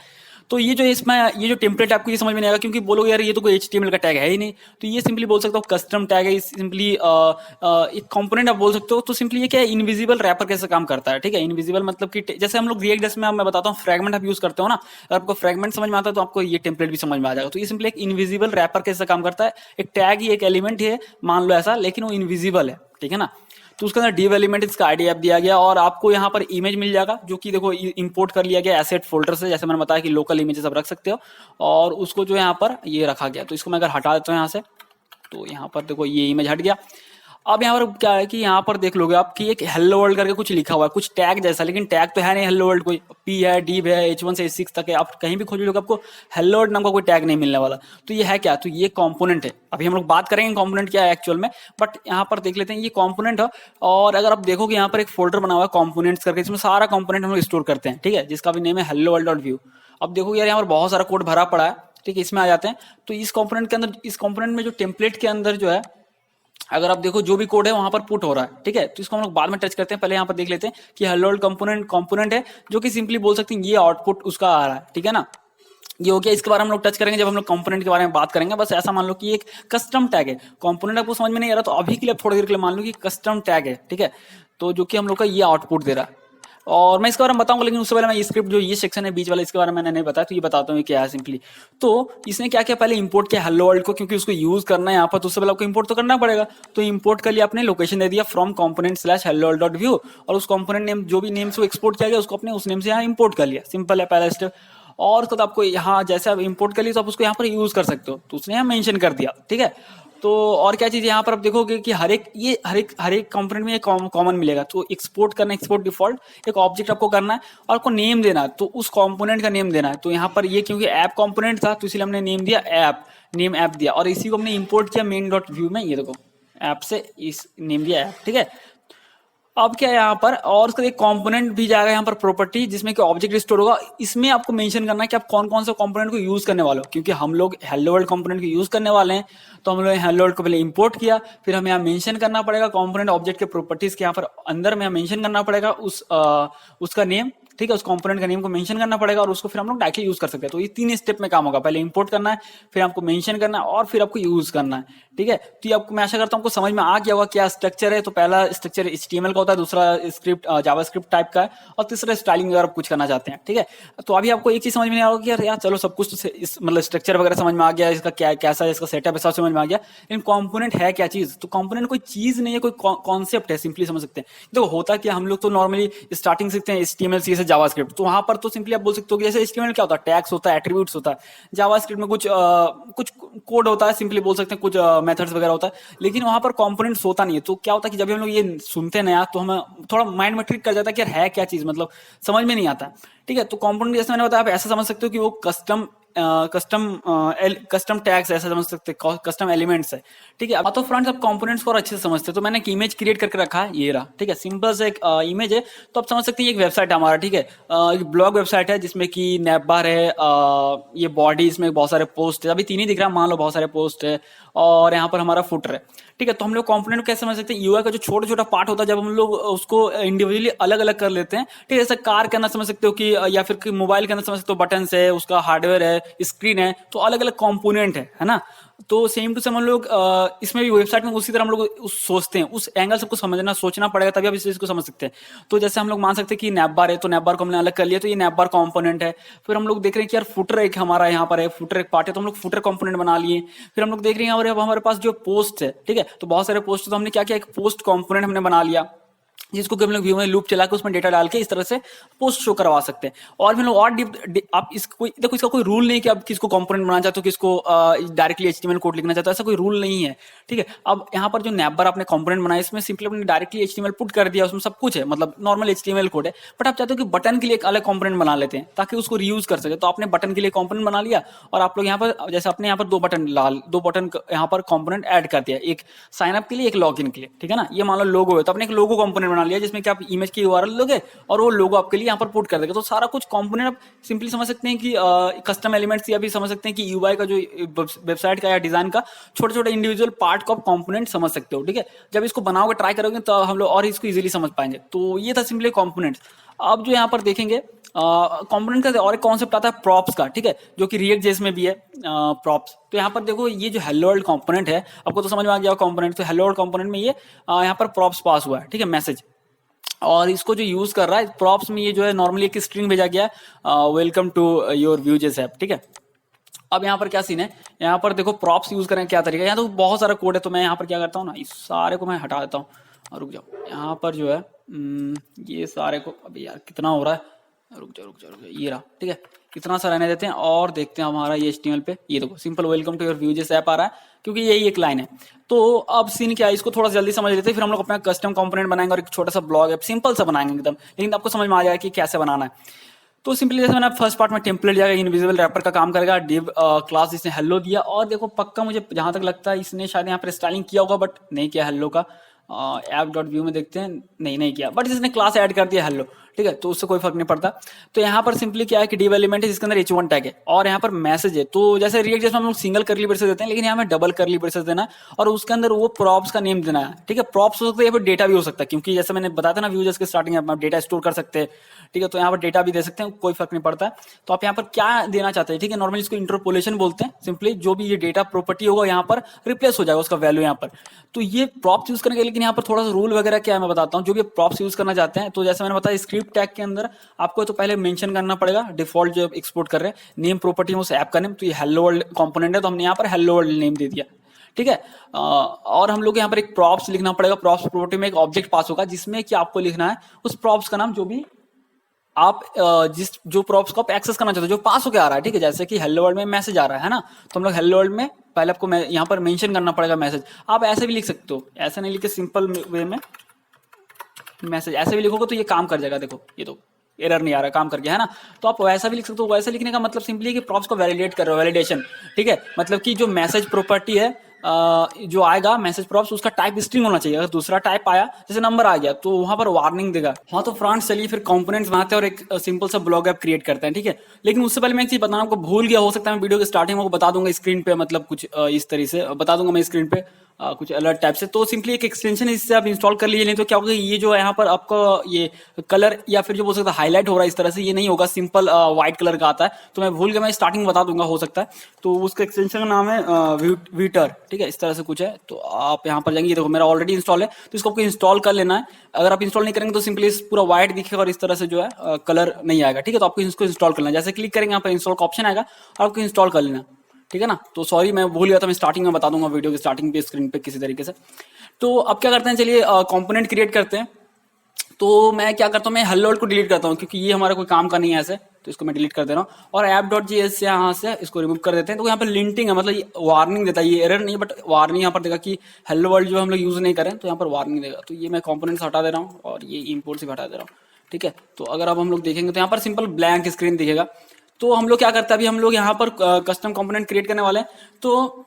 तो ये जो इसमें ये जो टेम्पलेट आपको ये समझ में नहीं आएगा क्योंकि बोलोगे यार ये तो कोई HTML का टैग है ही नहीं। तो ये सिंपली बोल सकते हो कस्टम टैग है, सिंपली एक कंपोनेंट आप बोल सकते हो। तो सिंपली ये क्या है, इनविजिबल रैपर कैसे काम करता है, ठीक है। इनविजिबल मतलब कि जैसे हम लोग React.js में मैं बताता हूँ फ्रेगमेंट आप यूज करते हो ना, अगर आपको फ्रेगमेंट समझ में आता है तो आपको ये टेम्पलेट भी समझ में आ जाएगा। तो ये सिंपली एक इनविजिबल रैपर कैसे काम करता है, एक टैग ही एक एलिमेंट है मान लो ऐसा, लेकिन वो इनविजिबल है, ठीक है ना। तो उसके अंदर div एलिमेंट इसका आईडी ऐप दिया गया और आपको यहाँ पर इमेज मिल जाएगा जो कि देखो इंपोर्ट कर लिया गया एसेट फोल्डर से। जैसे मैंने बताया कि लोकल इमेजेस आप रख सकते हो और उसको जो यहाँ पर ये रखा गया। तो इसको मैं अगर हटा देता हूँ यहाँ से, तो यहाँ पर देखो ये इमेज हट गया। अब यहाँ पर क्या है कि यहाँ पर देख लोगे आप कि एक हेलो वर्ल्ड करके कुछ लिखा हुआ है, कुछ टैग जैसा, लेकिन टैग तो है नहीं हेलो वर्ल्ड, कोई P है, div है, H1 से H6 तक है, आप कहीं भी खोजोगे आपको हेलो वर्ल्ड नाम का कोई टैग नहीं मिलने वाला। तो ये है क्या, तो ये कंपोनेंट है। अभी हम लोग बात करेंगे कंपोनेंट क्या है एक्चुअल में, बट यहाँ पर देख लेते हैं ये कंपोनेंट है। और अगर आप देखोगे यहाँ पर एक फोल्डर बना हुआ है कंपोनेंट्स करके, इसमें सारा कंपोनेंट हम लोग स्टोर करते हैं, ठीक है, जिसका भी नेम है hello world डॉट व्यू। अब देखोगे यार यहाँ पर बहुत सारा कोड भरा पड़ा है, ठीक है, इसमें आ जाते हैं। तो इस कंपोनेंट के अंदर, इस कंपोनेंट में जो टेम्पलेट के अंदर जो है, अगर आप देखो जो भी कोड है वहां पर पुट हो रहा है, ठीक है। तो इसको हम लोग बाद में टच करते हैं, पहले यहाँ पर देख लेते हैं कि हेलो वर्ल्ड कंपोनेंट है जो कि सिंपली बोल सकते हैं ये आउटपुट उसका आ रहा है, ठीक है ना। ये हो गया, इसके बारे में हम लोग टच करेंगे जब हम लोग कंपोनेंट के बारे में बात करेंगे। बस ऐसा मान लो कि एक कस्टम टैग है, कंपोनेंट आपको समझ में नहीं आ रहा तो अभी के लिए थोड़ी देर के लिए मान लो कि कस्टम टैग है, ठीक है। तो जो कि हम लोग का ये आउटपुट दे रहा है और मैं इसके बारे में बताऊंगा, लेकिन उससे पहले मैं स्क्रिप्ट जो ये सेक्शन है बीच वाला, इसके बारे में मैंने नहीं बताया, तो ये बताता हूँ क्या है सिंपली। तो इसने क्या किया, पहले इंपोर्ट किया हेलो वर्ल्ड को, क्योंकि उसको यूज करना है यहाँ पर, तो उससे पहले आपको इंपोर्ट तो करना पड़ेगा। तो इंपोर्ट कर लिया, अपने लोकेशन दे दिया from component slash hello world dot view, और उस कंपोनेंट नेम जो भी नेम से एक्सपोर्ट किया गया उसको अपने उस नेम से यहाँ इंपोर्ट कर लिया। सिंपल है पहला स्टेप। और उसको तो आपको यहाँ जैसे आप इंपोर्ट कर लिए तो आप उसको यहाँ पर यूज कर सकते हो, तो उसने यहाँ मेंशन कर दिया, ठीक है। तो और क्या चीज यहाँ पर आप देखोगे कि हर एक कंपोनेंट में कॉमन मिलेगा। तो एक्सपोर्ट करना, एक्सपोर्ट डिफॉल्ट एक ऑब्जेक्ट आपको करना है और आपको नेम देना है, तो उस कंपोनेंट का नेम देना है। तो यहाँ पर ये क्योंकि ऐप कंपोनेंट था तो इसलिए हमने नेम दिया ऐप, नेम ऐप दिया, और इसी को हमने इंपोर्ट किया मेन डॉट व्यू में, ये देखो ऐप से इस नेम दिया ऐप, ठीक है। अब क्या है यहाँ पर, और उसका एक कंपोनेंट भी जाएगा यहाँ पर प्रॉपर्टी, जिसमें कि ऑब्जेक्ट स्टोर होगा। इसमें आपको मेंशन करना है कि आप कौन कौन से कंपोनेंट को यूज करने वाले हो, क्योंकि हम लोग हेलो वर्ल्ड कंपोनेंट को यूज करने वाले हैं। तो हम लोग हेलो वर्ल्ड को पहले इंपोर्ट किया, फिर हमें यहाँ मेंशन करना पड़ेगा कंपोनेंट ऑब्जेक्ट के प्रॉपर्टीज के यहाँ पर अंदर में मेंशन करना पड़ेगा उसका नेम, ठीक है, उस कंपोनेंट का नेम को मेंशन करना पड़ेगा और उसको फिर हम लोग डायरेक्टली यूज कर सकते हैं। तो ये 3 स्टेप में काम होगा, पहले इंपोर्ट करना है, फिर आपको मेंशन करना है और फिर आपको यूज करना है, ठीक है। तो ये आपको, मैं आशा करता हूँ आपको समझ में आ गया होगा क्या स्ट्रक्चर है। तो पहला स्ट्रक्चर HTML का होता है, दूसरा स्क्रिप्ट जावास्क्रिप्ट टाइप का है, और तीसरा स्टाइलिंग अगर आप कुछ करना चाहते हैं, ठीक है। तो अभी आपको एक चीज समझ में नहीं आएगा कि यार चलो सब कुछ तो मतलब स्ट्रक्चर वगैरह समझ में आ गया, इसका क्या कैसा है, इसका सेटअप है, सब समझ में आ गया, लेकिन कंपोनेंट है क्या चीज। तो कंपोनेंट कोई चीज नहीं है, कोई कॉन्सेप्ट है, सिंपली समझ सकते हैं। देखो होता क्या, हम लोग तो नॉर्मली स्टार्टिंग सीखते हैं HTML CSS जावास्क्रिप्ट, तो वहां पर तो सिंपली आप बोल सकते हो कि जैसे HTML क्या होता है, टैग्स होता है, एट्रीब्यूट्स होता है। जावास्क्रिप्ट में कुछ कोड होता है, सिंपली बोल सकते हैं कुछ मेथड्स वगैरह होता है, लेकिन वहां पर कंपोनेंट्स होता नहीं है। तो क्या होता है कि जब हम लोग ये सुनते हैं नया, तो हमें थोड़ा माइंड में ट्रिक कर जाता है कि यार है क्या चीज, मतलब समझ में नहीं आता, ठीक है। तो कंपोनेंट जैसे मैंने बताया, आप ऐसा समझ सकते हो कि वो कस्टम कस्टम टैग्स ऐसा समझ सकते हैं, कस्टम एलिमेंट्स है, ठीक है। तो फ्रेंड्स आप कंपोनेंट्स को और अच्छे से समझते हैं, तो मैंने एक इमेज क्रिएट करके रखा है, ये रहा, ठीक है, सिंपल से एक इमेज है। तो आप समझ सकते हैं एक वेबसाइट है हमारा, ठीक है, एक ब्लॉग वेबसाइट है जिसमें कि नैपबार है, ये बॉडी, इसमें बहुत सारे पोस्ट है, अभी 3 ही दिख रहा है, मान लो बहुत सारे पोस्ट है, और यहाँ पर हमारा फुटर है, ठीक है। तो हम लोग कंपोनेंट को कैसे समझ सकते हैं, यूआई का जो छोटा छोटा पार्ट होता है, जब हम लोग उसको इंडिविजुअली अलग अलग कर लेते हैं, ठीक है, जैसे कार के अंदर समझ सकते हो कि या फिर मोबाइल के अंदर समझ सकते हो बटन है, उसका हार्डवेयर है, स्क्रीन है, तो अलग अलग कंपोनेंट है ना। तो सेम टू सेम हम लोग इसमें भी वेबसाइट में उसी तरह हम लोग सोचते हैं, उस एंगल से कुछ समझना सोचना पड़ेगा, तभी आप इस चीज को समझ सकते हैं। तो जैसे हम लोग मान सकते हैं कि नैपबार है, तो नैपबार को हमने अलग कर लिया, तो ये नैपबार कंपोनेंट है। फिर हम लोग देख रहे हैं कि यार फुटर एक हमारा यहाँ पर है, फुटर एक पार्ट है, तो हम लोग फुटर कंपोनेंट बना लिए। फिर हम लोग देख रहे हैं अब हमारे पास जो पोस्ट है, ठीक है, तो बहुत सारे पोस्ट, तो हमने क्या किया, एक पोस्ट कंपोनेंट हमने बना लिया, जिसको कि हम लोग व्यू में लूप चला के उसमें डेटा डाल के इस तरह से पोस्ट शो करवा सकते हैं। और भी लोग और आप इसको देखो, इसका कोई रूल नहीं कि आप किसको कंपोनेंट बनाना चाहते हो, किसको डायरेक्टली एचटीएमएल कोड लिखना चाहते हो, ऐसा कोई रूल नहीं है, ठीक है। अब यहाँ पर जो नैपबार आपने कंपोनेंट बनाया, इसमें सिंपली आपने डायरेक्टली एचटीएमएल पुट कर दिया, उसमें सब कुछ है, मतलब नॉर्मल एचटीएमएल कोड है, बट आप चाहते हो कि बटन के लिए एक अलग कंपोनेंट बना लेते हैं ताकि उसको रीयूज कर सके, तो आपने बटन के लिए कंपोनेंट बना लिया, और आप लोग यहाँ पर जैसे अपने यहाँ पर दो बटन यहाँ पर कंपोनेंट ऐड कर दिया, एक साइन अप के लिए, एक लॉग इन के लिए, ठीक है ना। ये मान लो लोगो है, तो आपने एक लोगो कंपोनेंट बना लिया जिसमें कि आप इमेज की यूआरएल लोगे और वो लोगो आपके लिए यहाँ पर पुट कर देगा। तो सारा कुछ कंपोनेंट आप सिंपली समझ सकते हैं कि कस्टम एलिमेंट्स, या भी समझ सकते हैं कि यूआई का जो वेबसाइट का या डिजाइन का छोटे छोटे इंडिविजुअल पार्ट को आप कंपोनेंट समझ सकते हो, ठीक है। जब इसको बनाओगे, ट्राई करोगे, तो हम लोग और इसको इजीली समझ पाएंगे। तो ये था सिंपली कंपोनेंट्स। अब जो यहाँ पर देखेंगे कंपोनेंट का और एक कॉन्सेप्ट आता है प्रॉप्स का, ठीक है, जो कि रिएक्ट जेएस में भी है प्रॉप्स। तो यहाँ पर देखो, ये जो हेलो वर्ल्ड कंपोनेंट है, आपको तो समझ में आ गया कंपोनेंट, तो हेलो वर्ल्ड कंपोनेंट में ये यहाँ पर प्रॉप्स पास हुआ है, ठीक है, मैसेज, और इसको जो यूज कर रहा है प्रॉप्स में, ये जो है नॉर्मली एक स्ट्रिंग भेजा गया है, welcome to your Vue JS app, ठीक है। अब यहाँ पर क्या सीन है, यहाँ पर देखो प्रॉप्स यूज करें क्या तरीका है, यहाँ तो बहुत सारा कोड है, तो मैं यहाँ पर क्या करता हूँ ना, इस सारे को मैं हटा देता हूँ, और रुक जाओ, यहाँ पर जो है ये सारे को, अभी यार कितना हो रहा है, रुक जाओ, ये रहा, ठीक है, कितना सा रहने देते हैं, और देखते हैं हमारा ये HTML पे, ये देखो simple welcome to your Vue JS app आ रहा है, क्योंकि यही एक लाइन है। तो अब सीन क्या है, इसको थोड़ा जल्दी समझ लेते हैं, फिर हम लोग अपना कस्टम कंपोनेंट बनाएंगे और एक छोटा सा ब्लॉग ऐप सिंपल सा बनाएंगे एकदम, लेकिन आपको समझ में आ जाएगा कि कैसे बनाना है। तो सिंपली जैसे मैंने फर्स्ट पार्ट में टेम्पलेट दिया, इनविजिबल रैपर का काम करेगा, डिव क्लास इसने हेलो दिया, और देखो पक्का मुझे जहां तक लगता है इसने शायद यहाँ पर स्टाइलिंग किया होगा, बट नहीं किया हेलो का, ऐप डॉट व्यू में देखते हैं, नहीं किया, बट इसने क्लास ऐड कर दिया हेलो, ठीक है, तो उससे कोई फर्क नहीं पड़ता। तो यहाँ पर सिंपली क्या है कि डिव एलिमेंट है जिसके अंदर h1 टैग है, और यहाँ पर मैसेज है। तो जैसे रिएक्ट जैसे हम लोग सिंगल करली ब्रेसेस देते हैं, लेकिन यहाँ में डबल करली ब्रेसेस देना है, और उसके अंदर वो प्रॉप्स का नेम देना है, ठीक है। प्रॉप्स हो सकता है, यहाँ पर डेटा भी हो सकता है, क्योंकि जैसे मैंने बताया था ना, व्यूजर्स के स्टार्टिंग में आप डेटा स्टोर कर सकते हैं, ठीक है, तो यहाँ पर डेटा भी दे सकते हैं, कोई फर्क नहीं पड़ता है। तो आप यहाँ पर क्या देना चाहते हैं, ठीक है, नॉर्मली इसको इंटरपोलेशन बोलते हैं, सिंपली जो भी ये डेटा प्रॉपर्टी होगा यहाँ पर रिप्लेस हो जाएगा उसका वैल्यू यहाँ पर। तो ये प्रॉप्स यूज करेंगे, लेकिन यहाँ पर थोड़ा सा रूल वगैरह क्या है मैं बताता हूँ। जो भी प्रॉप्स यूज करना चाहते हैं, तो जैसे मैंने बताया स्क्रिप्ट टैग के अंदर आपको तो पहले मेंशन करना पड़ेगा डिफॉल्ट जो एक्सपोर्ट कर रहे हैं नेम प्रॉपर्टी में उस ऐप का नेम, तो ये हेलो वर्ल्ड कंपोनेंट है, तो हमने यहाँ पर हेलो वर्ल्ड नेम दे दिया, ठीक है। और हम लोग यहाँ पर एक प्रॉप्स लिखना पड़ेगा, प्रॉप्स प्रॉपर्टी में एक ऑब्जेक्ट पास होगा जिसमें कि आपको लिखना है उस प्रॉप्स का नाम, जो भी आप जो प्रॉप्स को आप एक्सेस करना चाहते हो, जो पास होकर आ रहा है, ठीक है। जैसे कि हेलो वर्ल्ड में मैसेज आ रहा है ना, तो हम लोग हेलो वर्ल्ड में पहले आपको यहाँ पर मेंशन करना पड़ेगा मैसेज। आप ऐसे भी लिख सकते हो, ऐसे नहीं लिखे, सिंपल वे में मैसेज ऐसे भी लिखोगे तो ये काम कर जाएगा। देखो ये तो एरर नहीं आ रहा, काम कर गया है ना। तो आप वैसा भी लिख सकते हो। वैसे लिखने का मतलब सिंपली कि प्रॉप्स को वैलिडेट कर रहे हो, वैलिडेशन, ठीक है। मतलब कि जो मैसेज प्रॉपर्टी है जो आएगा मैसेज प्रॉप्स, उसका टाइप स्ट्रिंग होना चाहिए। अगर दूसरा टाइप आया, जैसे नंबर आ गया, तो वहां पर वार्निंग देगा। हाँ तो फ्रेंड्स चलिए फिर कंपोनेंट्स बनाते हैं और एक सिंपल सा ब्लॉग ऐप क्रिएट करते हैं, ठीक है। लेकिन उससे पहले मैं एक चीज बताना आपको भूल गया, हो सकता है मैं वीडियो के स्टार्टिंग में बता दूंगा स्क्रीन पे, मतलब कुछ इस तरह से बता दूंगा मैं स्क्रीन पे कुछ अलर्ट टाइप से। तो सिंपली एक एक्सटेंशन इससे आप इंस्टॉल कर लीजिए, नहीं तो क्या होगा, ये जो है यहाँ पर आपका ये कलर या फिर जो बोल सकता है हाईलाइट हो रहा है इस तरह से, ये नहीं होगा, सिंपल व्हाइट कलर का आता है। तो मैं भूल गया, मैं स्टार्टिंग में बता दूंगा, हो सकता है। तो उसका एक्सटेंशन का नाम है वीटर, ठीक है, इस तरह से कुछ है। तो आप यहाँ पर जाएंगे, देखो मेरा ऑलरेडी इंस्टॉल है, तो इसको आपको इंस्टॉल कर लेना है। अगर आप इंस्टॉल नहीं करेंगे तो सिंपली पूरा व्हाइट दिखेगा और इस तरह से जो है कलर नहीं आएगा, ठीक है। तो आपको इसको इंस्टॉल करना है, जैसे क्लिक करेंगे यहाँ पर इंस्टॉल का ऑप्शन आएगा और आपको इंस्टॉल कर लेना, ठीक है ना। तो सॉरी मैं भूल गया था, मैं स्टार्टिंग में बता दूंगा वीडियो की स्टार्टिंग पे स्क्रीन पे किसी तरीके से। तो अब क्या करते हैं, चलिए कंपोनेंट क्रिएट करते हैं। तो मैं क्या करता हूँ, मैं हेलो वर्ल्ड को डिलीट करता हूँ क्योंकि ये हमारा कोई काम का नहीं है ऐसे, तो इसको मैं डिलीट कर दे रहा हूँ। और app.js से यहाँ से इसको रिमूव कर देते हैं। तो यहाँ पर लिंटिंग है, मतलब ये वार्निंग देता है, ये एरर नहीं है बट वार्निंग यहाँ पर देगा कि हेलो वर्ल्ड जो हम लोग यूज नहीं करें, तो यहाँ पर वार्निंग देगा। तो ये मैं कंपोनेंट्स हटा दे रहा हूँ और ये इम्पोर्ट से हटा दे रहा हूँ, ठीक है। तो अगर अब हम लोग देखेंगे तो यहाँ पर सिंपल ब्लैंक स्क्रीन दिखेगा। तो हम लोग क्या करते हैं, अभी हम लोग यहाँ पर कस्टम कंपोनेंट क्रिएट करने वाले हैं। तो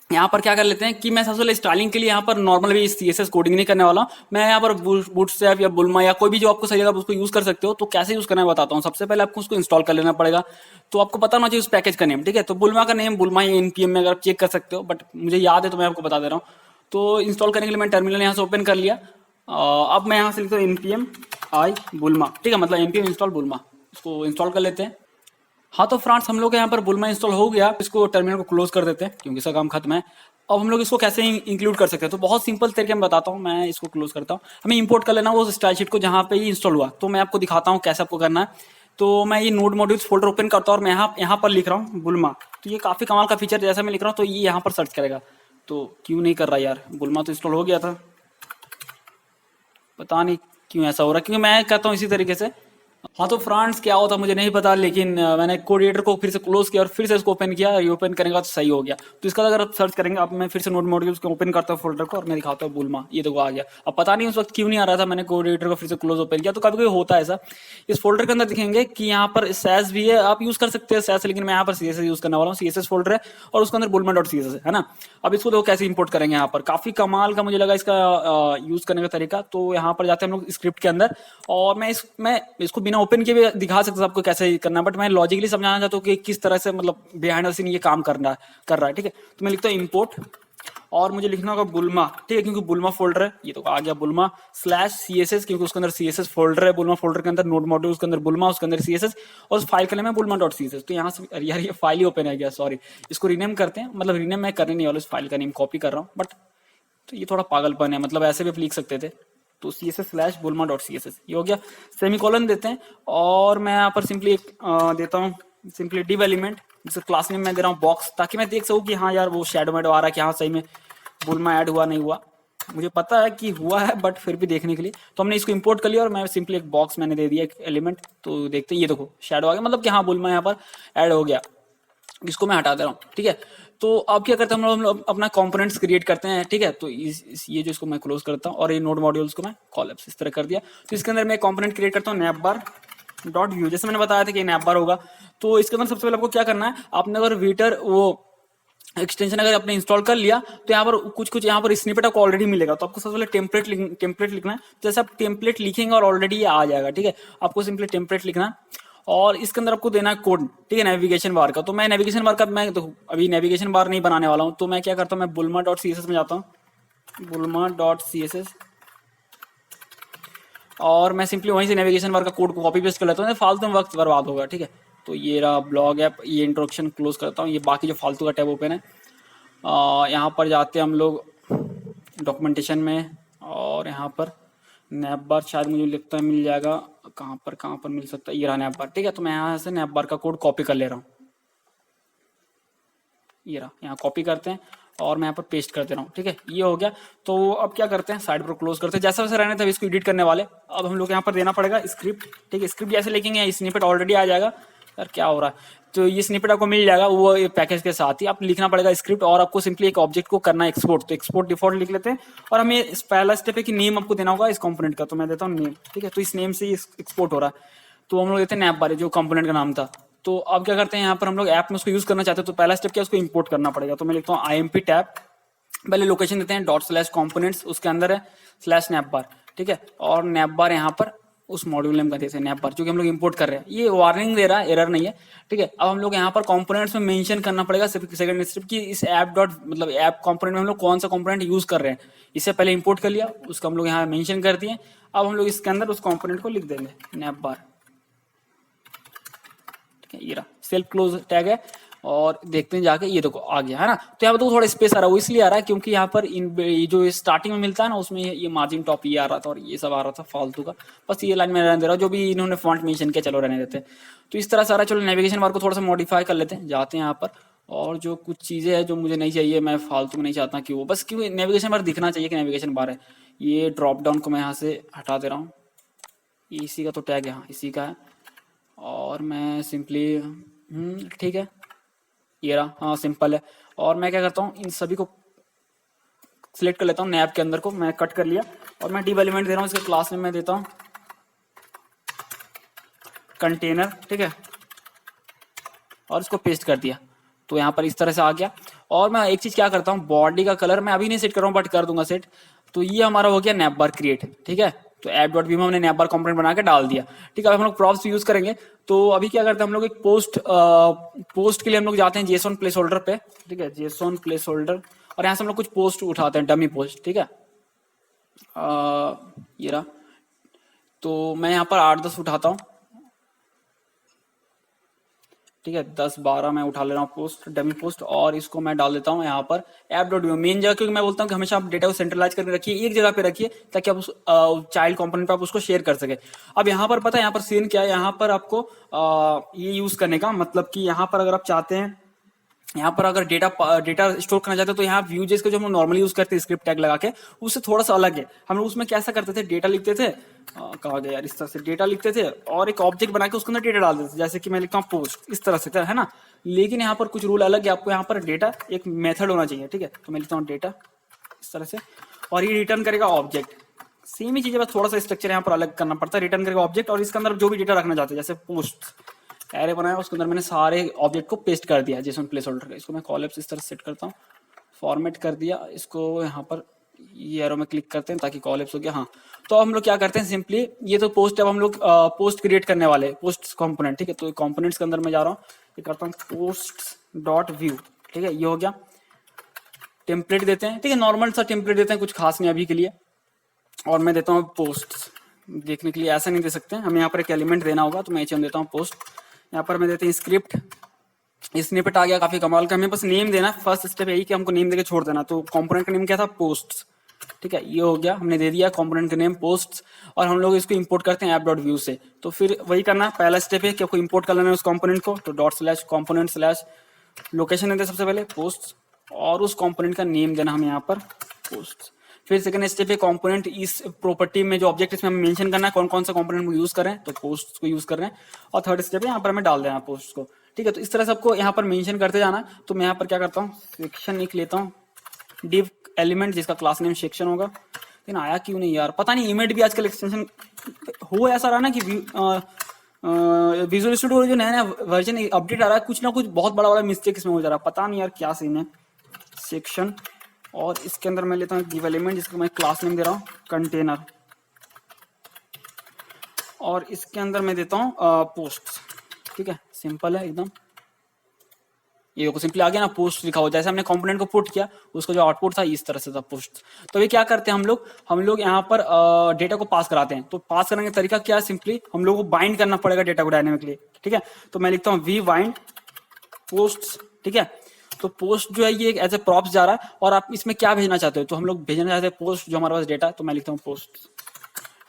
यहाँ पर क्या कर लेते हैं कि मैं सबसे पहले स्टाइलिंग के लिए यहाँ पर नॉर्मल भी CSS कोडिंग नहीं करने वाला हूँ। मैं यहाँ पर बूटस्ट्रैप या बुल्मा या कोई भी जो आपको सही लगा उसको यूज कर सकते हो। तो कैसे यूज करना है बताता हूँ। सबसे पहले आपको उसको इंस्टॉल कर लेना पड़ेगा। तो आपको पता होना चाहिए उस पैकेज का नेम, ठीक है। तो बुल्मा का नेम बुल्मा या npm में अगर आप चेक कर सकते हो, बट मुझे याद है तो मैं आपको बता दे रहा हूँ। तो इंस्टॉल करने के लिए मैं टर्मिनल यहाँ से ओपन कर लिया। अब मैं यहाँ से लिखता हूँ npm i बुल्मा, ठीक है, मतलब npm इंस्टॉल बुल्मा। इसको इंस्टॉल कर लेते हैं। हाँ तो फ्रेंड्स, हम लोग यहाँ पर बुल्मा इंस्टॉल हो गया। इसको टर्मिनल को क्लोज कर देते हैं क्योंकि इसका काम खत्म है। अब हम लोग इसको कैसे इंक्लूड कर सकते हैं, तो बहुत सिंपल तरीके में बताता हूँ। मैं इसको क्लोज करता हूँ। हमें इंपोर्ट कर लेना वो स्टाइल शीट को जहाँ पे ये इंस्टॉल हुआ। तो मैं आपको दिखाता हूँ कैसे आपको करना है। तो मैं ये नोड मॉड्यूल्स फोल्डर ओपन करता हूँ और मैं यहाँ पर लिख रहा हूँ बुल्मा। तो ये काफी कमाल का फीचर, जैसा मैं लिख रहा हूँ तो ये यहाँ पर सर्च करेगा। तो क्यों नहीं कर रहा यार, बुल्मा तो इंस्टॉल हो गया था, पता नहीं क्यों ऐसा हो रहा है, क्योंकि मैं कहता हूँ इसी तरीके से। हाँ तो फ्रेंड्स, क्या होता मुझे नहीं पता, लेकिन मैंने कोडिएटर को फिर से क्लोज किया और फिर से इसको ओपन किया। रीओपन करेंगे तो सही हो गया। तो इसका अगर आप सर्च करेंगे, अब मैं फिर से नोड मॉड्यूल्स को ओपन करता हूँ फोल्डर को और मैं दिखाता हूँ बुल्मा। ये देखो आ गया। अब पता नहीं उस वक्त क्यों नहीं आ रहा था, मैंने कोडिएटर को फिर से क्लोज ओपन किया। तो कभी कभी होता है ऐसा। इस फोल्डर के अंदर दिखेंगे कि यहाँ पर सैस भी है, आप यूज कर सकते हैं सैस, लेकिन मैं यहाँ पर CSS यूज करने वाला हूँ। CSS फोल्डर है और उसके अंदर बुल्मा डॉट CSS है ना। अब इसको देखो कैसे इंपोर्ट करेंगे। यहाँ पर काफी कमाल का मुझे लगा इसका यूज करने का तरीका। तो यहाँ पर जाते हैं हम लोग स्क्रिप्ट के अंदर, और मैं इसको बिना ओपन किए भी दिखा सकता हूँ आपको कैसे करना है, बट मैं लॉजिकली समझाना चाहता हूँ कि किस तरह से मतलब बिहाइंड द सीन ये काम कर रहा है, ठीक है। तो मैं लिखता हूँ इंपोर्ट और मुझे लिखना होगा बुल्मा, ठीक है, क्योंकि बुल्मा फोल्डर है। ये तो आ गया बुल्मा /CSS, क्योंकि उसके अंदर CSS फोल्डर है। बुल्मा फोल्डर के अंदर नोड मॉड्यूल, उसके अंदर बुल्मा, उसके अंदर CSS, और उस फाइल का नाम है बुल्मा डॉट CSS। तो यहाँ से यार ये फाइल ही ओपन है गया, सॉरी। इसको रीनेम करते हैं, मतलब रीनेम मैं करने नहीं वाला, इस फाइल का नेम कॉपी कर रहा हूँ, बट तो ये थोड़ा पागलपन है, मतलब ऐसे भी आप लिख सकते थे। तो CSS/bulma.css ये हो गया। सेमीकोलन देते हैं और मैं यहाँ पर सिंपली देता हूँ सिंपली div एलिमेंट, जिसका क्लास नेम मैं दे रहा हूँ बॉक्स, ताकि मैं देख सकूँ कि हाँ यार वो शैडो मैडो आ रहा है कि हाँ सही में बुल्मा ऐड हुआ नहीं हुआ। मुझे पता है कि हुआ है, बट फिर भी देखने के लिए तो हमने इसको इंपोर्ट कर लिया और मैं सिंपली एक बॉक्स मैंने दे दिया, एक एलिमेंट। तो देखते हैं, ये देखो शैडो आ गया, मतलब कि हाँ बुल्मा यहाँ पर ऐड हो गया। इसको मैं हटा दे रहा हूँ, ठीक है। तो अब क्या करते हैं हम लोग अपना कंपोनेंट्स क्रिएट करते हैं, ठीक है। तो ये जो इसको मैं क्लोज करता हूँ और ये नोड मॉड्यूल्स को मैं कॉलम्स इस तरह कर दिया। तो इसके अंदर मैं कंपोनेंट क्रिएट करता हूँ navbar डॉट व्यू, जैसे मैंने बताया था कि navbar होगा। तो इसके अंदर सबसे पहले आपको क्या करना है, आपने अगर वीटर वो एक्सटेंशन अगर आपने इंस्टॉल कर लिया तो यहाँ पर कुछ यहाँ पर स्निपेट आपको ऑलरेडी मिलेगा। तो आपको सबसे पहले टेम्पलेट लिखना है। जैसे आप टेम्पलेट लिखेंगे और ऑलरेडी ये आ जाएगा, ठीक है। आपको सिंपली टेम्पलेट लिखना है और इसके अंदर आपको देना है कोड, ठीक है, नेविगेशन बार का। तो मैं नेविगेशन बार का मैं तो अभी नेविगेशन बार नहीं बनाने वाला हूँ। तो मैं क्या करता हूँ, मैं बुल्मा डॉट CSS में जाता हूँ, बुल्मा डॉट CSS, और मैं सिंपली वहीं से नेविगेशन बार का कोड को कॉपी पेस्ट कर लेता हूँ, फालतू में वक्त बर्बाद होगा, ठीक है। तो ये रहा ब्लॉग ऐप, ये इंट्रोडक्शन क्लोज करता हूँ। ये बाकी जो फालतू का टैब ओपन है, यहाँ पर जाते हैं हम लोग डॉक्यूमेंटेशन में, और यहाँ पर navbar शायद मुझे लगता है मिल जाएगा। कहाँ पर मिल सकता है, ये रहा navbar, ठीक है। तो मैं यहाँ से navbar का कोड कॉपी कर ले रहा हूँ, ये रहा, यहाँ कॉपी करते हैं और मैं यहाँ पर पेस्ट कर दे रहा हूँ, ठीक है। ये हो गया। तो अब क्या करते हैं, साइड पर क्लोज करते हैं। जैसा वैसा रहने थे, इसको एडिट करने वाले। अब हम लोग यहाँ पर देना पड़ेगा स्क्रिप्ट, ठीक है। स्क्रिप्ट जैसे लिखेंगे स्निपेट ऑलरेडी आ जाएगा। यार क्या हो रहा है, तो ये स्निपेट आपको मिल जाएगा वो पैकेज के साथ ही। आप लिखना पड़ेगा स्क्रिप्ट और आपको सिंपली एक ऑब्जेक्ट को करना है एक्सपोर्ट। तो एक्सपोर्ट डिफॉल्ट लिख लेते हैं और हमें पहला स्टेप है कि नेम आपको देना होगा इस कंपोनेंट का। तो मैं देता हूँ नेम, ठीक है। तो इस नेम से एक्सपोर्ट हो रहा है। तो हम लोग देते हैं navbar, जो कंपोनेंट का नाम था। तो अब क्या करते हैं, यहाँ पर हम लोग ऐप में उसको यूज करना चाहते हैं। तो पहला स्टेप क्या है, उसको इंपोर्ट करना पड़ेगा। तो मैं लिखता हूँ IMP टैब, पहले लोकेशन देते हैं ./components, उसके अंदर है /navbar, ठीक है। और navbar यहाँ पर उस मॉड्यूल नेम का देते हैं navbar, जो कि हम लोग इंपोर्ट कर रहे हैं। ये वार्निंग दे रहा है, एरर नहीं है, ठीक है। अब हम लोग यहाँ पर कंपोनेंट्स में मेंशन करना पड़ेगा सेकंड स्टेप की इस ऐप डॉट मतलब ऐप कंपोनेंट में हम लोग कौन सा कंपोनेंट यूज कर रहे हैं। इससे पहले इंपोर्ट कर लिया, उसका हम लोग यहाँ मेंशन कर दिए। अब हम लोग इसके अंदर उस कंपोनेंट को लिख देंगे navbar, ये रहा सेल्फ क्लोज टैग है। और देखते हैं जाके, ये देखो आ गया है ना। तो यहाँ पर तो थोड़ा स्पेस आ रहा है, वो इसलिए आ रहा है क्योंकि यहाँ पर ये जो स्टार्टिंग में मिलता है ना, उसमें ये मार्जिन टॉप ये आ रहा था और ये सब आ रहा था फालतू का। बस ये लाइन में रहने दे रहा, जो भी इन्होंने फॉन्ट मेंशन किया चलो रहने देते हैं। तो इस तरह सारा, चलो नेविगेशन बार को थोड़ा सा मॉडिफाई कर लेते हैं, जाते हैं यहाँ पर। और जो कुछ चीजें हैं जो मुझे नहीं चाहिए, मैं फालतू में नहीं चाहता कि वो बस क्यों नेविगेशन बार दिखना चाहिए कि नेविगेशन बार है। ये ड्रॉप डाउन को मैं यहाँ से हटा दे रहा हूँ, इसी का तो टैग है, हाँ इसी का है। और मैं सिंपली ठीक है, ये रहा, हाँ सिंपल है। और मैं क्या करता हूँ, इन सभी को सिलेक्ट कर लेता हूँ, नैब के अंदर को मैं कट कर लिया और मैं div एलिमेंट दे रहा हूँ। इसके क्लास में मैं देता हूँ कंटेनर, ठीक है। और इसको पेस्ट कर दिया, तो यहाँ पर इस तरह से आ गया। और मैं एक चीज क्या करता हूँ, बॉडी का कलर मैं अभी नहीं सेट कर रहा हूँ बट कर दूंगा सेट। तो ये हमारा हो गया नैप बार क्रिएट, ठीक है। तो ऐप डॉट वी में हमने नैप बार कंपोनेंट बना के डाल दिया, ठीक है। अब हम लोग प्रॉप्स यूज करेंगे। तो अभी क्या करते हैं हम लोग, एक पोस्ट के लिए हम लोग जाते हैं जेसॉन प्लेस होल्डर पे, ठीक है, जेसॉन प्लेस होल्डर। और यहाँ से हम लोग कुछ पोस्ट उठाते हैं, डमी पोस्ट, ठीक है। ये रहा। तो मैं यहाँ पर 8-10 उठाता हूँ, ठीक है, 10-12 मैं उठा ले रहा हूँ पोस्ट, डमी पोस्ट। और इसको मैं डाल देता हूँ यहाँ पर ऐप डॉट व्यू मेन जगह, क्योंकि मैं बोलता हूँ कि हमेशा आप डेटा को सेंट्रलाइज करके रखिए, एक जगह पे रखिए, ताकि आप उस चाइल्ड कंपोनेंट पे आप उसको शेयर कर सके। अब यहाँ पर पता है यहाँ पर सीन क्या है, यहाँ पर आपको ये यूज करने का मतलब कि यहाँ पर अगर आप चाहते हैं, यहाँ पर अगर डेटा स्टोर करना चाहते हैं, तो यहाँ व्यूजेस का जो हम नॉर्मली यूज करते हैं स्क्रिप्ट टैग लगा के, उससे थोड़ा सा अलग है। हम लोग उसमें कैसा करते थे, डेटा लिखते थे, कहा गया यार, इस तरह से डेटा लिखते थे और एक ऑब्जेक्ट बना के उसके अंदर डेटा डाल देते थे, जैसे कि मैं लिखता हूँ पोस्ट, इस तरह से है ना। लेकिन यहाँ पर कुछ रूल अलग है, आपको यहाँ पर डेटा एक मेथड होना चाहिए, ठीक है। तो मैं लिखता हूँ डेटा इस तरह से, और ये रिटर्न करेगा ऑब्जेक्ट। सेम ही चीज है, बस थोड़ा सा स्ट्रक्चर यहाँ पर अलग करना पड़ता है। रिटर्न करेगा ऑब्जेक्ट और इसके अंदर जो भी डेटा रखना चाहते हैं, जैसे पोस्ट एरे बनाया, उसके अंदर मैंने सारे ऑब्जेक्ट को पेस्ट कर दिया जेसन प्लेस होल्डर का। इसको मैं कॉलम्स इस तरह सेट करता हूँ, फॉर्मेट कर दिया इसको, यहाँ पर ये एरो में क्लिक करते हैं ताकि कॉलम्स हो गया। हाँ, तो हम लोग क्या करते हैं सिंपली, ये तो पोस्ट, अब हम लोग पोस्ट क्रिएट करने वाले, पोस्ट कंपोनेंट, ठीक है। तो कंपोनेंट्स के अंदर मैं जा रहा हूँ, ये करता हूँ पोस्ट डॉट व्यू, ठीक है, ये हो गया। टेम्पलेट देते हैं, ठीक है, नॉर्मल सा टेम्पलेट देते हैं, कुछ खास नहीं अभी के लिए। और मैं देता हूँ पोस्ट, देखने के लिए ऐसा नहीं दे सकते, हमें यहाँ पर एक एलिमेंट देना होगा, तो मैं देता हूँ पोस्ट। यहाँ पर मैं देते हैं स्क्रिप्ट, स्निपेट आ गया, काफी कमाल का। हमें बस नेम देना, फर्स्ट स्टेप यही कि हमको नेम देके छोड़ देना। तो कंपोनेंट का नेम क्या था, पोस्ट, ठीक है, ये हो गया, हमने दे दिया कंपोनेंट का नेम पोस्ट। और हम लोग इसको इंपोर्ट करते हैं ऐप डॉट व्यू से। तो फिर वही करना, पहला स्टेप है कि आपको इंपोर्ट कर लेना है उस कंपोनेंट को। तो dot slash component slash location देते सबसे पहले पोस्ट, और उस कंपोनेंट का नेम देना हमें यहाँ पर पोस्ट। फिर सेकंड स्टेप है कंपोनेंट इस प्रॉपर्टी में जो ऑब्जेक्ट इसमें हमें मेंशन करना है, कौन कौन सा कंपोनेंट को यूज कर रहे हैं, तो पोस्ट को यूज कर रहे हैं। और थर्ड स्टेप है यहाँ पर हमें डाल देना पोस्ट को, ठीक है। तो इस तरह से आपको यहाँ पर मेंशन करते जाना। तो मैं यहाँ पर क्या करता हूँ, सेक्शन लिख लेता हूँ, डिव एलिमेंट जिसका क्लास नेम सेक्शन होगा। लेकिन आया क्यों नहीं यार, पता नहीं, इमेट भी आजकल एक्सटेंशन हो ऐसा रहा ना कि विजुअल स्टूडियो जो नया नया वर्जन अपडेट आ रहा है, कुछ ना कुछ बहुत बड़ा मिस्टेक इसमें हो जा रहा है, पता नहीं यार क्या सीन है। सेक्शन, और इसके अंदर मैं लेता हूँ डिव एलिमेंट जिसको मैं क्लास नेम दे रहा हूँ कंटेनर, और इसके अंदर मैं देता हूँ पोस्ट, ठीक है, सिंपल है एकदम। ये सिंपली आ गया ना, पोस्ट लिखा हो, जैसे हमने कंपोनेंट को पुट किया, उसका जो आउटपुट था इस तरह से था, पोस्ट। तो ये क्या करते हैं हम लोग यहाँ पर डेटा को पास कराते हैं। तो पास करने का तरीका क्या है, सिंपली हम लोग को बाइंड करना पड़ेगा डेटा को डायनेमिकली, ठीक है। तो मैं लिखता हूँ वी बाइंड पोस्ट, ठीक है। तो पोस्ट जो है ये एज ए प्रॉप्स जा रहा है, और आप इसमें क्या भेजना चाहते हो, तो हम लोग भेजना चाहते हैं पोस्ट, जो हमारे पास डेटा है, तो मैं लिखता हूँ पोस्ट,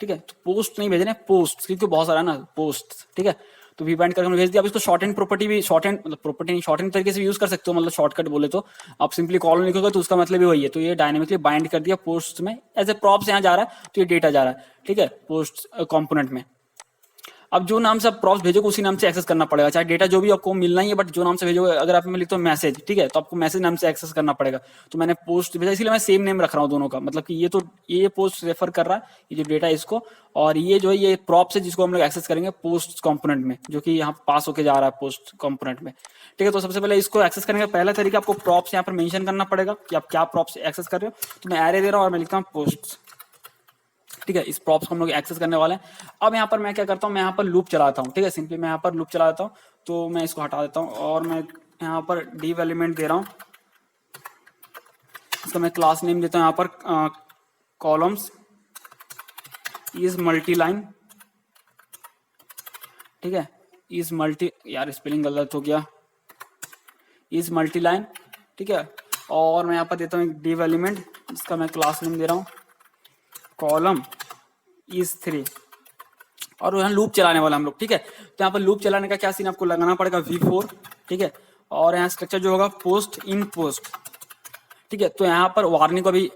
ठीक है। तो पोस्ट नहीं भेजने, पोस्ट, क्योंकि बहुत सारा है ना पोस्ट, ठीक है। तो वी बाइंड करके भेज दिया। अब इसको शॉर्ट एंड प्रॉपर्टी भी, शॉर्ट एंड मतलब प्रॉपर्टी नहीं, शॉर्ट एंड तरीके से यूज कर सकते हो, मतलब शॉर्टकट बोले तो आप सिंपली कॉलम लिखोगे तो उसका मतलब ही वही है। तो ये डायनेमिकली बाइंड कर दिया पोस्ट में, एज ए प्रॉप्स यहाँ जा रहा है, तो ये डेटा जा रहा है, ठीक है, पोस्ट कंपोनेंट में। अब जो नाम से आप प्रॉप्स भेजोगे उसी नाम से एक्सेस करना पड़ेगा, चाहे डेटा जो भी आपको मिलना ही है, बट जो नाम से भेजोगे, अगर आप मैं लिखता हूँ मैसेज, ठीक है, तो आपको मैसेज नाम से एक्सेस करना पड़ेगा। तो मैंने पोस्ट भेजा, इसलिए मैं सेम नेम रख रहा हूँ दोनों का, मतलब कि ये तो ये पोस्ट रेफर कर रहा है, ये जो डेटा है इसको, और ये जो है ये प्रॉप्स है जिसको हम लोग एक्सेस करेंगे पोस्ट कंपोनेंट में, जो कि यहाँ पास होके जा रहा है पोस्ट कंपोनेंट में, ठीक है। तो सबसे पहले इसको एक्सेस करने का पहला तरीका, आपको प्रॉप्स यहाँ पर मेंशन करना पड़ेगा कि आप क्या प्रॉप्स एक्सेस कर रहे हो। तो मैं एरे दे रहा हूँ और मैं लिखता हूँ पोस्ट, ठीक है। इस प्रॉप्स को हम लोग एक्सेस करने वाले हैं। अब यहाँ पर मैं क्या करता हूँ, मैं यहाँ पर लूप चलाता हूँ, ठीक है, सिंपली मैं यहाँ पर लूप चला देता हूँ। तो मैं इसको हटा देता हूँ और मैं यहाँ पर डिव एलिमेंट दे रहा हूँ, इसका मैं क्लास नेम देता हूँ यहाँ पर कॉलम्स इज मल्टी लाइन, ठीक है, इज मल्टी, यार स्पेलिंग गलत हो गया, इज मल्टी लाइन, ठीक है। और मैं यहाँ पर देता हूँ एक डिव एलिमेंट जिसका मैं क्लास नेम दे रहा हूँ कॉलम इज 3, और यहाँ लूप चलाने वाला हम लोग, ठीक है। तो यहाँ पर लूप चलाने का क्या सीन, आपको लगाना पड़ेगा V4, ठीक है। और यहाँ स्ट्रक्चर जो होगा पोस्ट इन पोस्ट, ठीक है। तो यहाँ पर वार्निंग को भी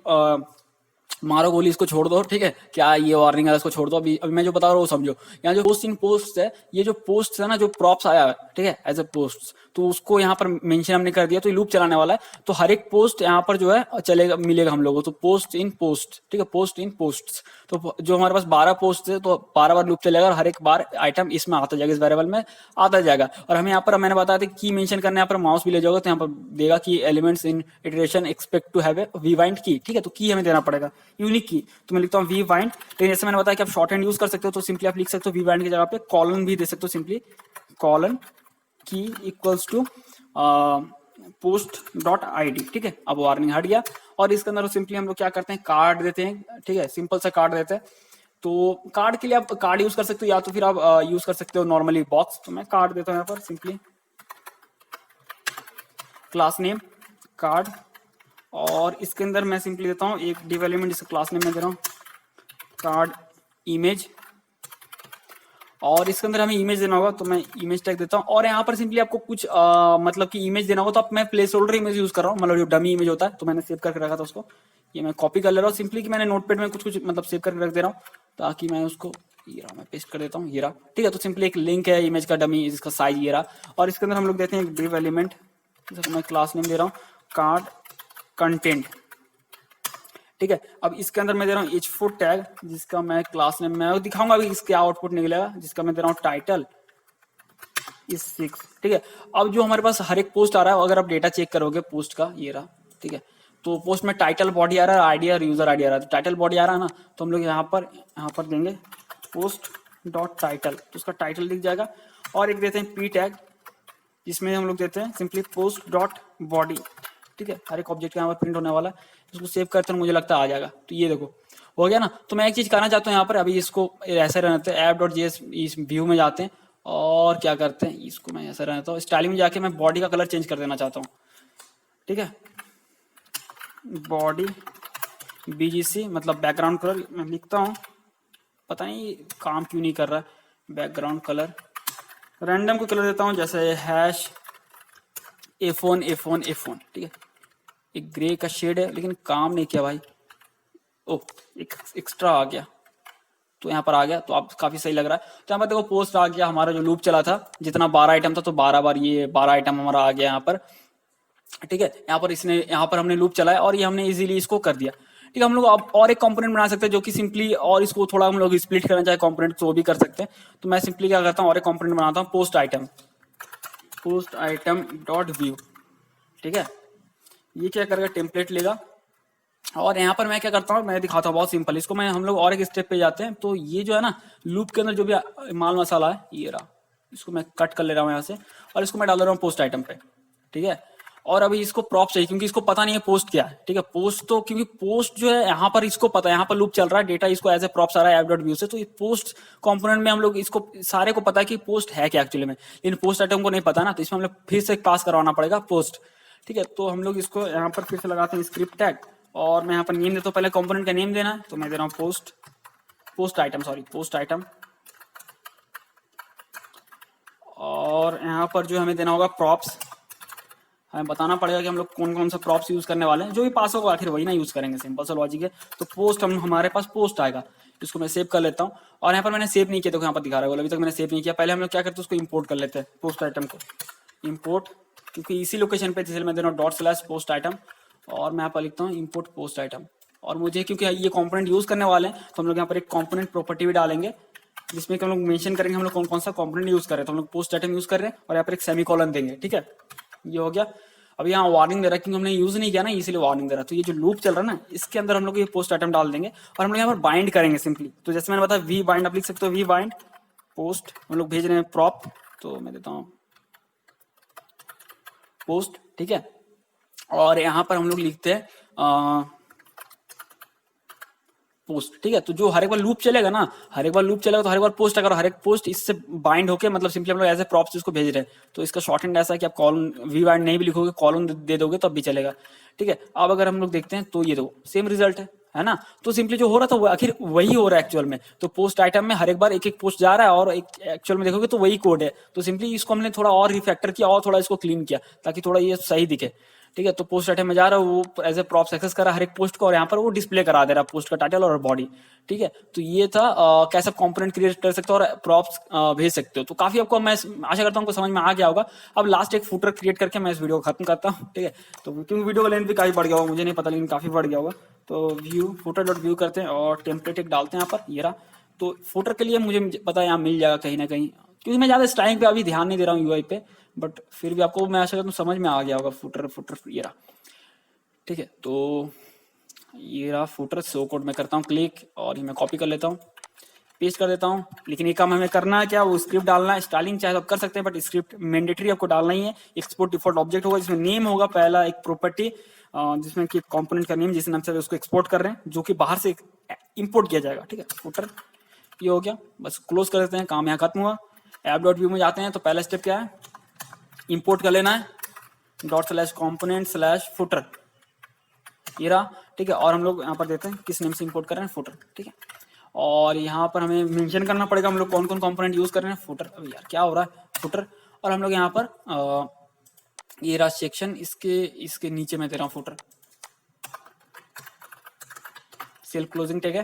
मारो गोली, इसको छोड़ दो, ठीक है, क्या ये वार्निंग है इसको छोड़ दो। अभी मैं जो बता रहा हूँ वो समझो। यहाँ जो पोस्ट इन पोस्ट है, ये जो पोस्ट है ना, जो प्रॉप्स आया है, ठीक है, एज ए पोस्ट, तो उसको यहाँ पर मेंशन हमने कर दिया, तो ये लूप चलाने वाला है। तो हर एक पोस्ट यहाँ पर जो है चलेगा, मिलेगा हम लोगों को। तो पोस्ट इन पोस्ट, ठीक है, पोस्ट इन पोस्ट। तो जो हमारे पास 12 पोस्ट है तो 12 बार लूप चलेगा और हर एक बार आइटम इसमें आता जाएगा, इस वेरिएबल में आता जाएगा। और हमें यहाँ पर मैंने बताया था की मेंशन करने, यहाँ पर माउस भी ले जाओगे तो यहाँ पर देगा कि elements in iteration expect to have a V bind key, ठीक है। तो की हमें देना पड़ेगा यूनिक की, तो मैं लिखता हूँ वी बाइंड। लेकिन जैसे मैंने बताया कि आप शॉर्ट हैंड यूज कर सकते हो, तो सिंपली आप लिख सकते हो वी बाइंड की जगह पे कॉलन भी दे सकते हो, simply colon key equals to post dot ID, ठीक है। अब वार्निंग हट गया और इसके अंदर सिंपली हम लोग क्या करते हैं, कार्ड देते हैं, ठीक है, सिंपल सा कार्ड देते हैं। तो कार्ड के लिए आप कार्ड यूज कर सकते हो या तो फिर आप यूज कर सकते हो नॉर्मली बॉक्स। तो मैं कार्ड देता हूं यहाँ पर, सिंपली क्लास नेम कार्ड, और इसके अंदर मैं सिंपली देता हूँ एक डिव एलिमेंट, जिसका क्लास नेम मैं दे रहा हूँ कार्ड इमेज, और इसके अंदर हमें इमेज देना होगा तो मैं इमेज टैग देता हूँ। और यहाँ पर सिंपली आपको कुछ मतलब कि इमेज देना होगा, तो अब मैं प्लेस होल्डर इमेज यूज कर रहा हूँ, मतलब जो डमी इमेज होता है, तो मैंने सेव करके रखा था उसको, ये मैं कॉपी कर ले रहा हूँ सिंपली, कि मैंने नोटपैड में कुछ कुछ मतलब सेव करके रख दे रहा हूँ, ताकि मैं उसको ये रहा मैं पेस्ट कर देता हूँ, ये रहा, ठीक है। तो सिंपली एक लिंक है इमेज का डमी, जिसका साइज ये रहा, और इसके अंदर हम लोग देते हैं एक डिव एलिमेंट, जिसको मैं क्लास नेम दे रहा हूँ कार्ड कंटेंट, ठीक है। अब इसके अंदर मैं दे रहा हूँ h4 टैग, जिसका मैं क्लास नेम मैं दिखाऊंगा अभी इसका आउटपुट निकलेगा, जिसका मैं दे रहा हूँ टाइटल इज 6, ठीक है। अब जो हमारे पास हर एक पोस्ट आ रहा है, अगर आप डेटा चेक करोगे पोस्ट का, ये रहा, ठीक है। तो पोस्ट में टाइटल बॉडी आ रहा है, आईडी और यूजर आईडी आ रहा है। तो टाइटल बॉडी आ रहा है ना, तो हम लोग यहाँ पर देंगे पोस्ट डॉट टाइटल, तो उसका टाइटल दिख जाएगा। और एक देते हैं पी टैग, जिसमें हम लोग देते हैं सिंपली पोस्ट डॉट बॉडी, ठीक है। हर एक ऑब्जेक्ट यहाँ पर प्रिंट होने वाला है, इसको सेव करते हैं, मुझे लगता है आ जाएगा। तो ये देखो हो गया ना। तो मैं एक चीज करना चाहता हूँ यहाँ पर, अभी इसको ऐसे रहते हैं app.js, इस व्यू में जाते हैं और क्या करते हैं, इसको मैं ऐसा रहता हूँ स्टाइलिंग में जाके मैं बॉडी का कलर चेंज कर देना चाहता हूँ, ठीक है। बॉडी BGC मतलब बैकग्राउंड कलर मैं लिखता हूँ, पता नहीं काम क्यों नहीं कर रहा है। बैकग्राउंड कलर रैंडम को कलर देता हूँ, जैसे हैश A4, ठीक है। एक ग्रे का शेड है, लेकिन काम नहीं किया भाई। ओ एक एक्स्ट्रा आ गया, तो यहाँ पर आ गया, तो आप काफी सही लग रहा है। तो यहाँ पर देखो पोस्ट आ गया, हमारा जो लूप चला था जितना 12 आइटम था, तो 12 बार ये 12 आइटम हमारा आ गया यहाँ पर, ठीक है। यहाँ पर हमने लूप चलाया और ये हमने इजीली इसको कर दिया, ठीक है। हम लोग अब और एक कंपोनेंट बना सकते हैं, जो कि सिंपली और इसको थोड़ा हम लोग स्प्लिट करना चाहे कंपोनेंट, तो वो भी कर सकते हैं। तो मैं सिंपली क्या करता हूँ, और एक कंपोनेंट बनाता हूँ पोस्ट आइटम डॉट व्यू, ठीक है। ये क्या करेगा, टेम्पलेट लेगा, और यहाँ पर मैं क्या करता हूँ, मैं दिखाता हूँ बहुत सिंपल। इसको मैं हम लोग और एक स्टेप पे जाते हैं। तो ये जो है ना लूप के अंदर जो भी माल मसाला है, ये रहा, इसको मैं कट कर ले रहा हूँ यहाँ से, और इसको मैं डाल रहा हूँ पोस्ट आइटम पे, ठीक है। और अभी इसको प्रॉप चाहिए, क्योंकि इसको पता नहीं है पोस्ट क्या है, ठीक है। पोस्ट तो क्योंकि पोस्ट जो है यहाँ पर इसको पता है, यहाँ पर लूप चल रहा है, डेटा इसको एज ए प्रॉप्स आ रहा है app.view से। तो ये पोस्ट कंपोनेंट में हम लोग इसको सारे को पता है कि पोस्ट है क्या एक्चुअली में, लेकिन पोस्ट आइटम को नहीं पता ना, तो इसमें हम लोग फिर से पास करवाना पड़ेगा पोस्ट, ठीक है। तो हम लोग इसको यहाँ पर फिर से लगाते हैं स्क्रिप्ट टैग, और मैं यहाँ पर नेम देता हूँ, पहले कंपोनेंट का नेम देना है, तो मैं दे रहा हूँ पोस्ट आइटम, और यहाँ पर जो हमें देना होगा प्रॉप्स, हमें बताना पड़ेगा कि हम लोग कौन कौन सा प्रॉप्स यूज करने वाले हैं, जो भी पास होगा आखिर वही ना यूज करेंगे, सिंपल सा लॉजिक है। तो पोस्ट हमारे पास पोस्ट आएगा, इसको मैं सेव कर लेता हूँ। और यहाँ पर मैंने सेव नहीं किया, देखो यहाँ पर दिखा रहा है, अभी तक मैंने सेव नहीं किया। पहले हम लोग क्या करते हैं, उसको इंपोर्ट कर लेते हैं, पोस्ट आइटम को इंपोर्ट, क्योंकि इसी लोकेशन पे, इसलिए मैं दे रहा हूँ ./पोस्ट आइटम, और मैं यहाँ पर लिखता हूँ इंपोर्ट पोस्ट आइटम। और मुझे क्योंकि ये कंपोनेंट यूज करने वाले हैं, तो हम लोग यहाँ पर एक कंपोनेंट प्रॉपर्टी भी डालेंगे, जिसमें कि हम लोग मेंशन करेंगे हम लोग कौन कौन सा कंपोनेंट यूज कर रहे हैं। तो हम लोग पोस्ट आइटम यूज कर रहे हैं, और यहाँ पर एक सेमीकोलन देंगे, ठीक है। ये हो गया। अब यहाँ वार्निंग दे रहा है, क्योंकि हमने यूज नहीं किया ना, इसलिए वार्निंग दे रहा है। तो ये जो लूप चल रहा है ना, इसके अंदर हम लोग ये पोस्ट आइटम डाल देंगे, और हम लोग यहाँ पर बाइंड करेंगे सिंपली। तो जैसे मैंने बताया वी बाइंड, आप लिख सकते हो वी बाइंड पोस्ट, हम लोग भेज रहे हैं प्रॉप, तो मैं देता हूँ पोस्ट, ठीक है। और यहाँ पर हम लोग लिखते हैं पोस्ट, ठीक है। तो जो हर एक बार लूप चलेगा ना, तो हर एक बार पोस्ट, अगर हर एक पोस्ट इससे बाइंड होके, मतलब सिंपली हम लोग एज ए प्रॉप्स इसको भेज रहे हैं। तो इसका शॉर्ट हैंड ऐसा है कि आप कॉलम वी बाइंड नहीं भी लिखोगे, कॉलम दे दोगे तब भी चलेगा, ठीक है। अब अगर हम लोग देखते हैं, तो ये देखो सेम रिजल्ट है ना। तो सिंपली जो हो रहा था वो आखिर वही हो रहा है एक्चुअल में। तो पोस्ट आइटम में हर एक बार एक एक पोस्ट जा रहा है, और एक एक्चुअल में देखोगे तो वही कोड है। तो सिंपली इसको हमने थोड़ा और रिफैक्टर किया, और थोड़ा इसको क्लीन किया, ताकि थोड़ा ये सही दिखे, ठीक है। तो पोस्ट आइटम में जा रहा है, वो एज ए प्रॉप्स एक्सेस कर रहा है हर एक पोस्ट को, और यहाँ पर वो डिस्प्ले करा दे रहा है पोस्ट का टाइटल और बॉडी। ठीक है, तो ये था कैसे कंपोनेंट क्रिएट कर सकते हो और प्रॉप्स भेज सकते हो। तो काफी आपको, मैं आशा करता हूँ आपको समझ में आ गया होगा। अब लास्ट एक फुटर क्रिएट करके मैं इस वीडियो को खत्म करता हूँ। ठीक है, तो क्योंकि वीडियो का लेंथ भी काफी बढ़ गया होगा, मुझे नहीं पता, लेकिन काफी बढ़ गया होगा। तो व्यू फुटर डॉट व्यू करते हैं और टेम्पलेट एक डालते हैं यहाँ पर, ये रहा। तो फुटर के लिए मुझे पता है यहाँ मिल जाएगा कहीं ना कहीं, क्योंकि मैं ज्यादा स्टाइलिंग पे अभी ध्यान नहीं दे रहा हूँ यूआई पे, बट फिर भी आपको मैं आशा करता हूँ समझ में आ गया होगा। फुटर फुटर ये रहा। ठीक है, तो ये रहा फुटर। शो कोड में करता हूँ क्लिक और ये मैं कॉपी कर लेता हूँ, पेस्ट कर देता हूँ। लेकिन ये काम हमें करना है क्या, वो स्क्रिप्ट डालना है। स्टाइलिंग चाहे तो आप कर सकते हैं, बट स्क्रिप्ट मैंडेटरी आपको डालना ही है। एक्सपोर्ट डिफॉल्ट ऑब्जेक्ट होगा जिसमें नेम होगा, पहला एक प्रॉपर्टी जिसमें कि कंपोनेंट का नेम जिस नाम से उसको एक्सपोर्ट कर रहे हैं, जो कि बाहर से इंपोर्ट किया जाएगा। ठीक है, फुटर ये हो गया, बस क्लोज कर देते हैं, काम यहाँ खत्म हुआ। ऐप डॉट व्यू में जाते हैं, तो पहला स्टेप क्या है, इंपोर्ट कर लेना है ./component/footer, ये रहा। ठीक है, और हम लोग यहाँ पर देते हैं किस नेम से इंपोर्ट कर रहे हैं, फुटर। ठीक है, और यहाँ पर हमें मेंशन करना पड़ेगा हम लोग कौन कौन कंपोनेंट यूज कर रहे हैं, फुटर। अब यार क्या हो रहा है, फुटर। और हम लोग यहाँ पर ये रहा सेक्शन, इसके नीचे मैं दे रहा हूँ फुटर, सेल्फ क्लोजिंग टैग है।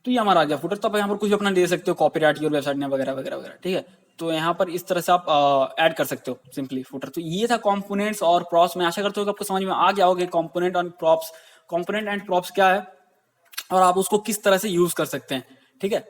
तो ये हमारा आ गया फुटर। तो आप यहाँ पर कुछ अपना दे सकते हो, कॉपीराइट योर वेबसाइट ने वगैरह वगैरह वगैरह। ठीक है, तो यहाँ पर इस तरह से आप ऐड कर सकते हो सिंपली फुटर। तो ये था कंपोनेंट्स और प्रॉप्स। मैं आशा करता हूँ कि आपको समझ में आ गया होगा कंपोनेंट एंड प्रॉप्स क्या है और आप उसको किस तरह से यूज कर सकते हैं। ठीक है,